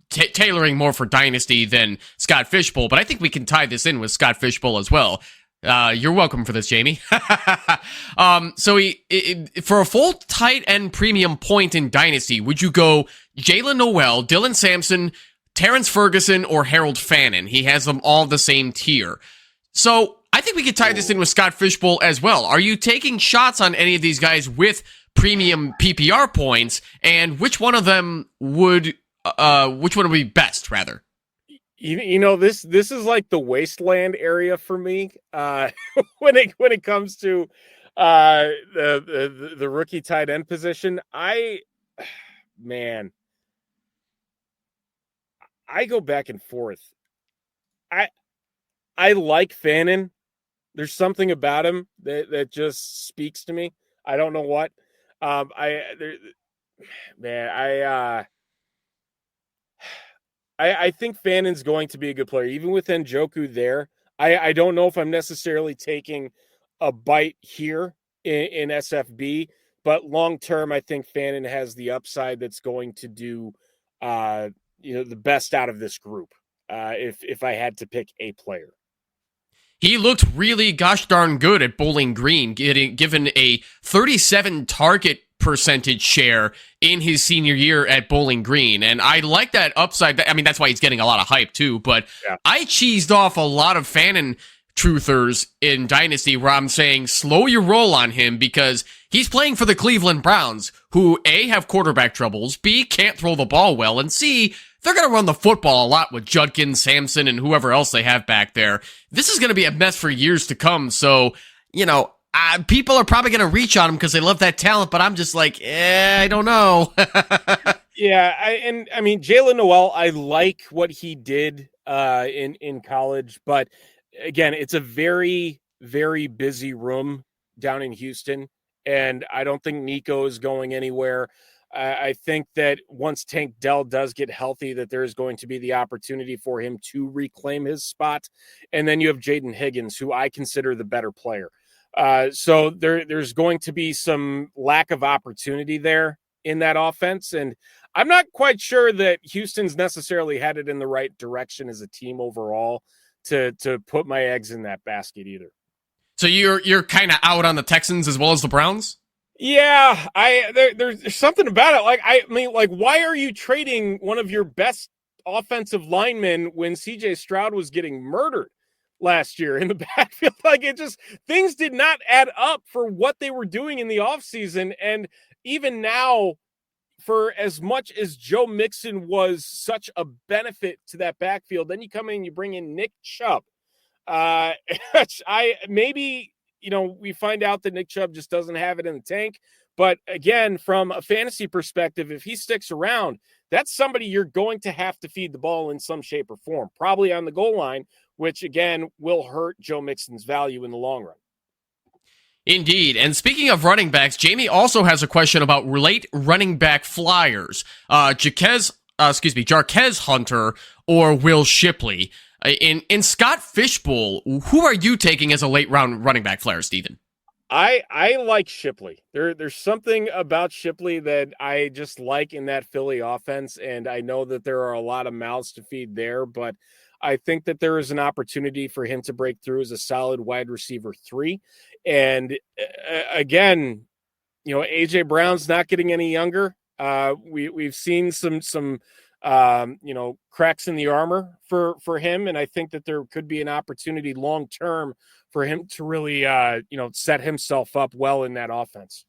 tailoring more for Dynasty than Scott Fishbowl, but I think we can tie this in with Scott Fishbowl as well. You're welcome for this, Jamie. So for a full tight end premium point in Dynasty, would you go Jalen Noel, Dylan Sampson, Terrence Ferguson, or Harold Fannin? He has them all the same tier. So I think we could tie this in with Scott Fishbowl as well. Are you taking shots on any of these guys with premium PPR points, and which one of them would be best, rather? This is like the wasteland area for me when it comes to the rookie tight end position. I go back and forth. I like Fannin. There's something about him that just speaks to me. I don't know what. I think Fannin's going to be a good player, even with Njoku there. I don't know if I'm necessarily taking a bite here in SFB, but long term, I think Fannin has the upside that's going to do the best out of this group. If I had to pick a player. He looked really gosh darn good at Bowling Green, given a 37 target percentage share in his senior year at Bowling Green. And I like that upside. I mean, that's why he's getting a lot of hype too. But yeah. I cheesed off a lot of Fannin truthers in Dynasty where I'm saying slow your roll on him because he's playing for the Cleveland Browns, who A, have quarterback troubles, B, can't throw the ball well, and C, they're going to run the football a lot with Judkins, Sampson, and whoever else they have back there. This is going to be a mess for years to come. So, people are probably going to reach on him because they love that talent, but I'm just like, I don't know. Yeah, I mean Jalen Noel, I like what he did in college, but again, it's a very very busy room down in Houston, and I don't think Nico is going anywhere. I think that once Tank Dell does get healthy, that there's going to be the opportunity for him to reclaim his spot, and then you have Jaden Higgins, who I consider the better player. So there's going to be some lack of opportunity there in that offense, and I'm not quite sure that Houston's necessarily headed in the right direction as a team overall to put my eggs in that basket either. So you're kind of out on the Texans as well as the Browns? Yeah, there's something about it. Like I mean, like why are you trading one of your best offensive linemen when CJ Stroud was getting murdered last year in the backfield? Like it just things did not add up for what they were doing in the offseason. And even now, for as much as Joe Mixon was such a benefit to that backfield, then you come in and you bring in Nick Chubb. Uh, I maybe we find out that Nick Chubb just doesn't have it in the tank. But again, from a fantasy perspective, if he sticks around, that's somebody you're going to have to feed the ball in some shape or form, probably on the goal line, which again will hurt Joe Mixon's value in the long run. Indeed. And speaking of running backs, Jamie also has a question about late running back flyers. Jarquez Hunter or Will Shipley. In Scott Fishbowl, who are you taking as a late round running back flyer, Steven? I like Shipley. There's something about Shipley that I just like in that Philly offense, and I know that there are a lot of mouths to feed there, but I think that there is an opportunity for him to break through as a solid wide receiver 3. And again, AJ Brown's not getting any younger. We've seen some cracks in the armor for him, and I think that there could be an opportunity long term for him to really set himself up well in that offense.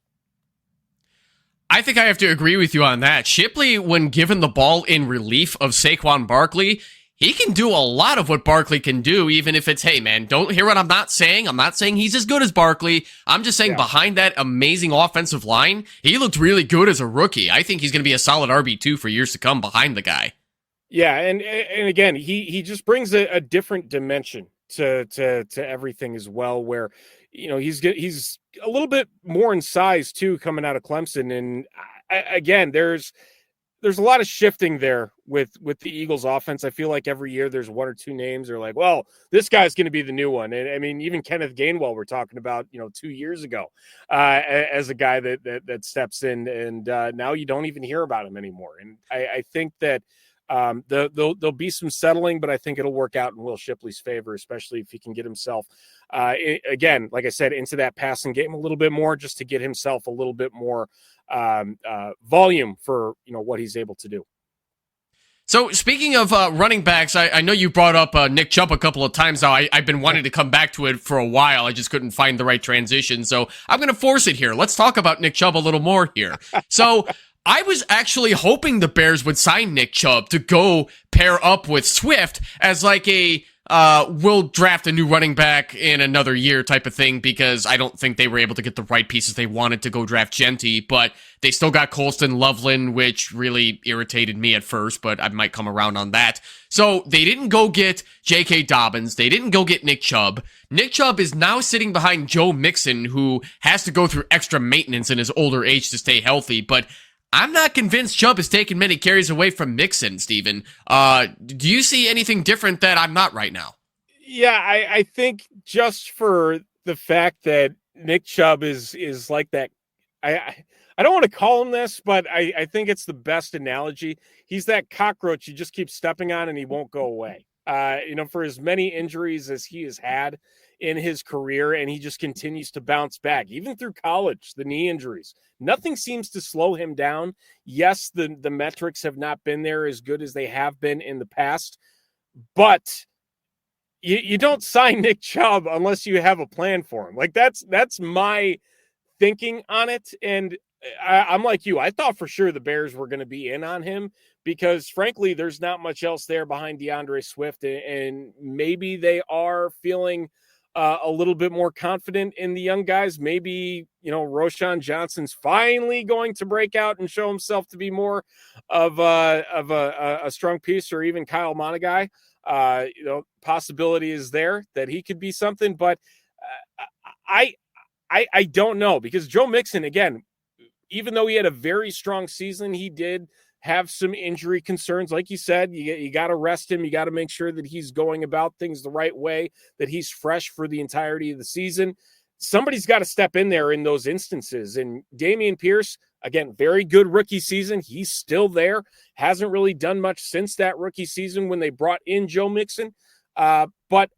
I think I have to agree with you on that. Shipley, when given the ball in relief of Saquon Barkley, he can do a lot of what Barkley can do, even if it's, hey, man, don't hear what I'm not saying. I'm not saying he's as good as Barkley. I'm just saying behind that amazing offensive line, he looked really good as a rookie. I think he's going to be a solid RB2 for years to come behind the guy. Yeah, and again, he just brings a different dimension to everything as well, where he's a little bit more in size too coming out of Clemson, and again, there's a lot of shifting there with the Eagles offense. I feel like every year there's one or two names are like, well, this guy's going to be the new one. And I mean, even Kenneth Gainwell, we're talking about, 2 years ago, as a guy that steps in, and now you don't even hear about him anymore. And I think that there'll be some settling, but I think it'll work out in Will Shipley's favor, especially if he can get himself, again, like I said, into that passing game a little bit more, just to get himself a little bit more volume for what he's able to do. So speaking of running backs, I know you brought up Nick Chubb a couple of times now. I've been wanting to come back to it for a while. I just couldn't find the right transition. So I'm going to force it here. Let's talk about Nick Chubb a little more here. So I was actually hoping the Bears would sign Nick Chubb to go pair up with Swift as like a we'll draft a new running back in another year type of thing, because I don't think they were able to get the right pieces they wanted to go draft Genty, but they still got Colston Loveland, which really irritated me at first, but I might come around on that. So they didn't go get J.K. Dobbins. They didn't go get Nick Chubb. Nick Chubb is now sitting behind Joe Mixon, who has to go through extra maintenance in his older age to stay healthy, but I'm not convinced Chubb has taken many carries away from Mixon, Steven. Do you see anything different that I'm not right now? Yeah, I think just for the fact that Nick Chubb is like that. I don't want to call him this, but I think it's the best analogy. He's that cockroach you just keep stepping on and he won't go away. For as many injuries as he has had in his career, and he just continues to bounce back, even through college, the knee injuries. Nothing seems to slow him down. Yes, the metrics have not been there as good as they have been in the past, but you don't sign Nick Chubb unless you have a plan for him. Like that's my thinking on it. And I'm like you. I thought for sure the Bears were going to be in on him because, frankly, there's not much else there behind DeAndre Swift, and maybe they are feeling a little bit more confident in the young guys. Maybe, Roshan Johnson's finally going to break out and show himself to be more of a strong piece, or even Kyle Monagai. Possibility is there that he could be something, but I don't know, because Joe Mixon, again, even though he had a very strong season, he did have some injury concerns. Like you said, you got to rest him. You got to make sure that he's going about things the right way, that he's fresh for the entirety of the season. Somebody's got to step in there in those instances. And Dameon Pierce, again, very good rookie season. He's still there. Hasn't really done much since that rookie season when they brought in Joe Mixon. But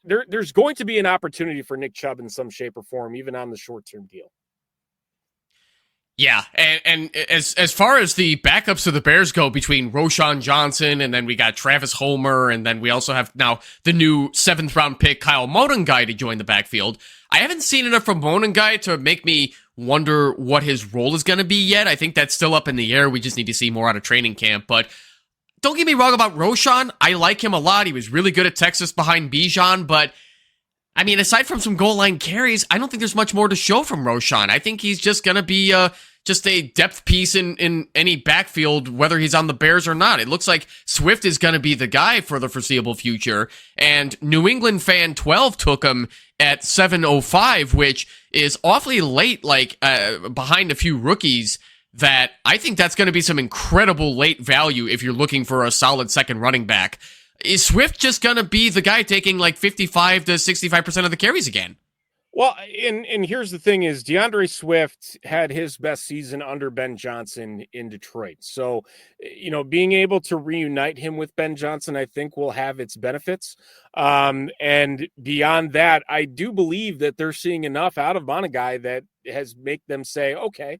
there's going to be an opportunity for Nick Chubb in some shape or form, even on the short-term deal. Yeah, and as far as the backups of the Bears go, between Roshan Johnson, and then we got Travis Homer, and then we also have now the new 7th-round pick Kyle Monagai to join the backfield. I haven't seen enough from Monagai to make me wonder what his role is going to be yet. I think that's still up in the air. We just need to see more out of training camp. But don't get me wrong about Roshan. I like him a lot. He was really good at Texas behind Bijan, but I mean, aside from some goal line carries, I don't think there's much more to show from Roshan. I think he's just going to be just a depth piece in any backfield, whether he's on the Bears or not. It looks like Swift is going to be the guy for the foreseeable future. And New England Fan 12 took him at 705, which is awfully late, behind a few rookies. That I think that's going to be some incredible late value if you're looking for a solid second running back. Is Swift just going to be the guy taking 55 to 65% of the carries again? Well, and here's the thing is DeAndre Swift had his best season under Ben Johnson in Detroit. So, being able to reunite him with Ben Johnson, I think will have its benefits. And beyond that, I do believe that they're seeing enough out of Monagai that has make them say, okay,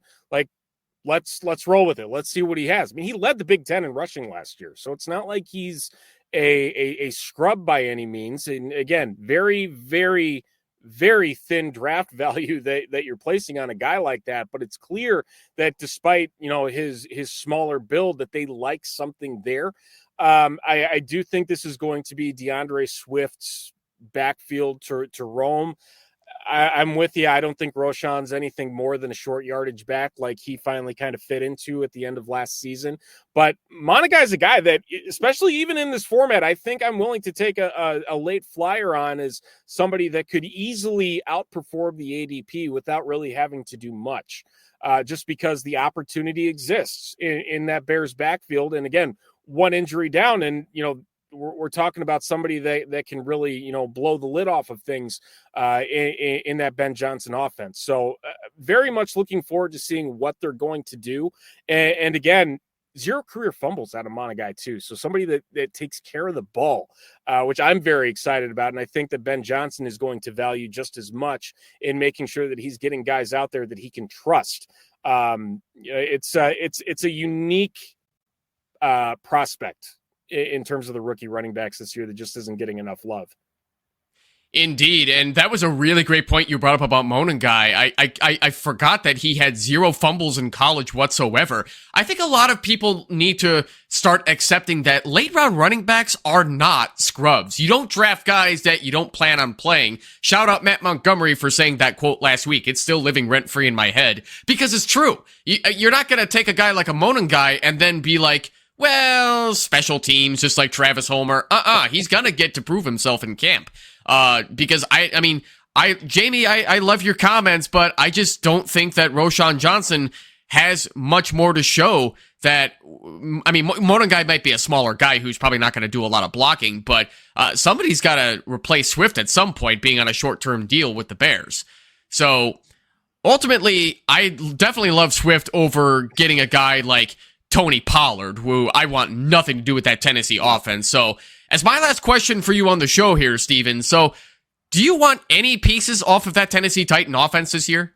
let's roll with it. Let's see what he has. I mean, he led the Big Ten in rushing last year. So it's not like he's a scrub by any means. And again, very, very, very thin draft value that you're placing on a guy like that. But it's clear that despite, his smaller build, that they like something there. I do think this is going to be DeAndre Swift's backfield to roam. I'm with you. I don't think Roshan's anything more than a short yardage back like he finally kind of fit into at the end of last season. But Monagai's a guy that, especially even in this format, I think I'm willing to take a late flyer on as somebody that could easily outperform the ADP without really having to do much, just because the opportunity exists in that Bears backfield. And again, one injury down, and, we're talking about somebody that can really, blow the lid off of things in that Ben Johnson offense. So very much looking forward to seeing what they're going to do. And again, 0 career fumbles out of Monagai too. So somebody that takes care of the ball, which I'm very excited about. And I think that Ben Johnson is going to value just as much in making sure that he's getting guys out there that he can trust. It's a unique prospect in terms of the rookie running backs this year that just isn't getting enough love. Indeed, and that was a really great point you brought up about Monagai. I forgot that he had 0 fumbles in college whatsoever. I think a lot of people need to start accepting that late round running backs are not scrubs. You don't draft guys that you don't plan on playing. Shout out Matt Montgomery for saying that quote last week. It's still living rent free in my head because it's true. You're not going to take a guy like a Monagai and then be like, well, special teams, just like Travis Homer. He's gonna get to prove himself in camp. Because Jamie, I love your comments, but I just don't think that Roshan Johnson has much more to show. Monagai might be a smaller guy who's probably not going to do a lot of blocking, but somebody's got to replace Swift at some point, being on a short-term deal with the Bears. So ultimately, I definitely love Swift over getting a guy like Tony Pollard, who I want nothing to do with that Tennessee offense. So, as my last question for you on the show here, Steven, so do you want any pieces off of that Tennessee Titan offense this year?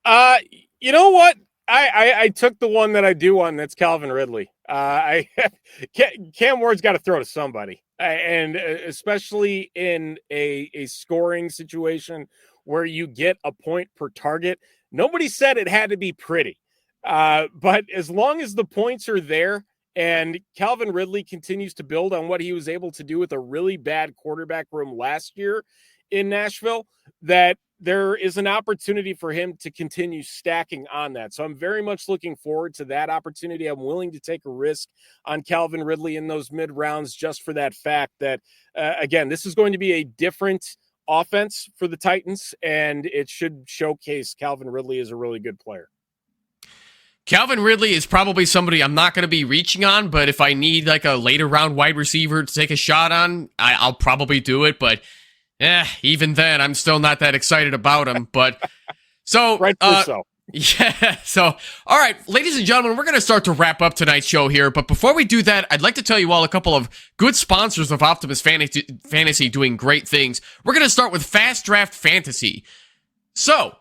You know what? I took the one that I do want, and that's Calvin Ridley. Cam Ward's got to throw to somebody, and especially in a scoring situation where you get a point per target. Nobody said it had to be pretty. But as long as the points are there and Calvin Ridley continues to build on what he was able to do with a really bad quarterback room last year, in Nashville, that there is an opportunity for him to continue stacking on that. So I'm very much looking forward to that opportunity. I'm willing to take a risk on Calvin Ridley in those mid rounds just for that fact that, again, this is going to be a different offense for the Titans, and it should showcase Calvin Ridley as a really good player. Calvin Ridley is probably somebody I'm not going to be reaching on, but if I need like a later round wide receiver to take a shot on, I'll probably do it. But even then, I'm still not that excited about him. But so, so. Yeah. So, all right, ladies and gentlemen, we're going to start to wrap up tonight's show here. But before we do that, I'd like to tell you all a couple of good sponsors of Optimus Fantasy doing great things. We're going to start with Fast Draft Fantasy. So,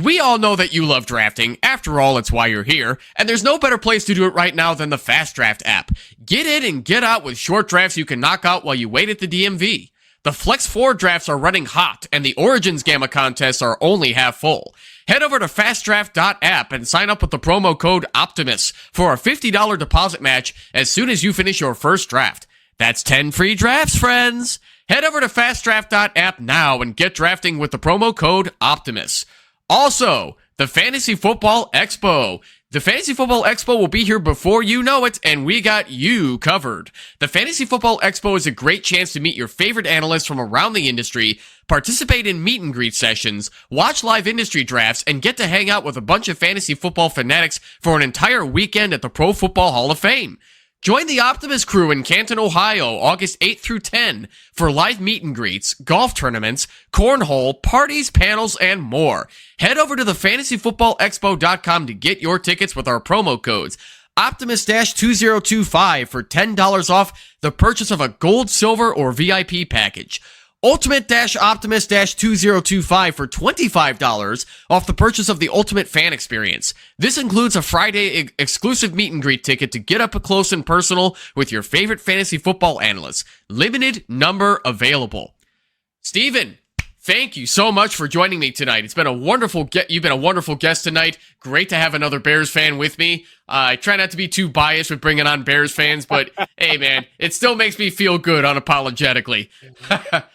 we all know that you love drafting. After all, it's why you're here. And there's no better place to do it right now than the Fast Draft app. Get in and get out with short drafts you can knock out while you wait at the DMV. The Flex 4 drafts are running hot, and the Origins Gamma contests are only half full. Head over to fastdraft.app and sign up with the promo code OPTIMUS for a $50 deposit match as soon as you finish your first draft. That's 10 free drafts, friends. Head over to fastdraft.app now and get drafting with the promo code OPTIMUS. Also, the Fantasy Football Expo. The Fantasy Football Expo will be here before you know it, and we got you covered. The Fantasy Football Expo is a great chance to meet your favorite analysts from around the industry, participate in meet and greet sessions, watch live industry drafts, and get to hang out with a bunch of fantasy football fanatics for an entire weekend at the Pro Football Hall of Fame. Join the Optimus crew in Canton, Ohio, August 8th through 10 for live meet and greets, golf tournaments, cornhole, parties, panels, and more. Head over to thefantasyfootballexpo.com to get your tickets with our promo codes. Optimus-2025 for $10 off the purchase of a gold, silver, or VIP package. Ultimate-Optimus-2025 for $25 off the purchase of the Ultimate Fan Experience. This includes a Friday exclusive meet and greet ticket to get up close and personal with your favorite fantasy football analysts. Limited number available. Steven, thank you so much for joining me tonight. It's been a wonderful you've been a wonderful guest tonight. Great to have another Bears fan with me. I try not to be too biased with bringing on Bears fans, but hey, man, it still makes me feel good unapologetically.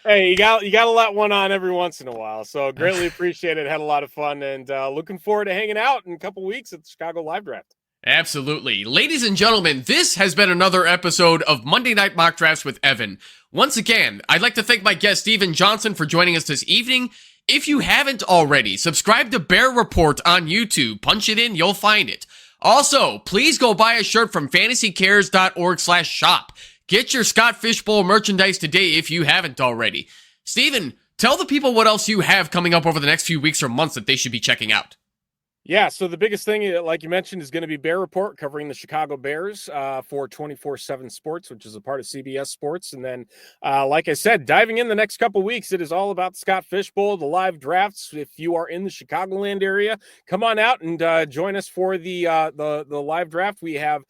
Hey, you got to let one on every once in a while. So greatly appreciate it. Had a lot of fun, and looking forward to hanging out in a couple weeks at the Chicago Live Draft. Absolutely. Ladies and gentlemen, this has been another episode of Monday Night Mock Drafts with Evan. Once again, I'd like to thank my guest, Steven Johnson, for joining us this evening. If you haven't already, subscribe to Bear Report on YouTube. Punch it in, you'll find it. Also, please go buy a shirt from fantasycares.org/shop. Get your Scott Fishbowl merchandise today if you haven't already. Steven, tell the people what else you have coming up over the next few weeks or months that they should be checking out. Yeah, so the biggest thing, like you mentioned, is going to be Bear Report covering the Chicago Bears for 24/7 Sports, which is a part of CBS Sports. And then, like I said, diving in the next couple weeks, it is all about Scott Fishbowl, the live drafts. If you are in the Chicagoland area, come on out and join us for the live draft. We have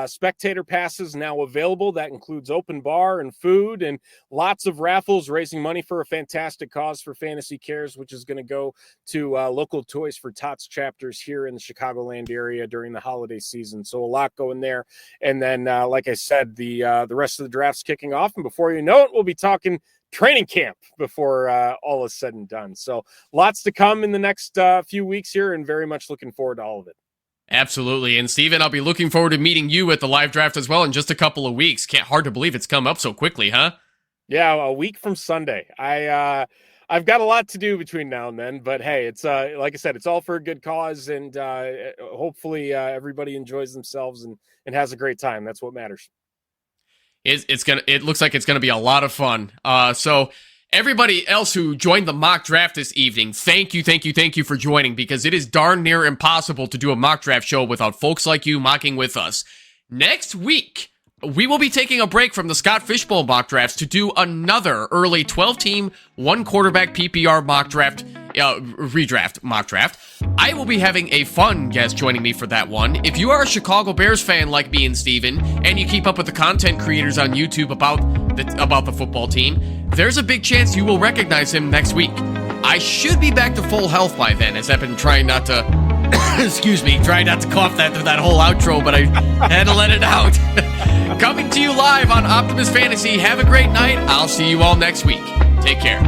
spectator passes now available. That includes open bar and food and lots of raffles, raising money for a fantastic cause for Fantasy Cares, which is going to go to local Toys for Tots chapters here in the Chicagoland area during the holiday season. So a lot going there. And then, like I said, the rest of the draft's kicking off. And before you know it, we'll be talking training camp before all is said and done. So lots to come in the next few weeks here, and very much looking forward to all of it. Absolutely. And Steven, I'll be looking forward to meeting you at the live draft as well in just a couple of weeks. Hard to believe it's come up so quickly, huh? Yeah, a week from Sunday. I've got a lot to do between now and then, but hey, it's like I said, it's all for a good cause, and hopefully everybody enjoys themselves and has a great time. That's what matters. It looks like it's gonna be a lot of fun. So everybody else who joined the mock draft this evening, thank you for joining, because it is darn near impossible to do a mock draft show without folks like you mocking with us. Next week, we will be taking a break from the Scott Fishbowl mock drafts to do another early 12-team, one-quarterback PPR mock draft, redraft mock draft. I will be having a fun guest joining me for that one. If you are a Chicago Bears fan like me and Steven, and you keep up with the content creators on YouTube about the football team, there's a big chance you will recognize him next week. I should be back to full health by then, as I've been trying not to trying not to cough that through that whole outro, but I had to let it out. Coming to you live on Optimus Fantasy. Have a great night. I'll see you all next week. Take care.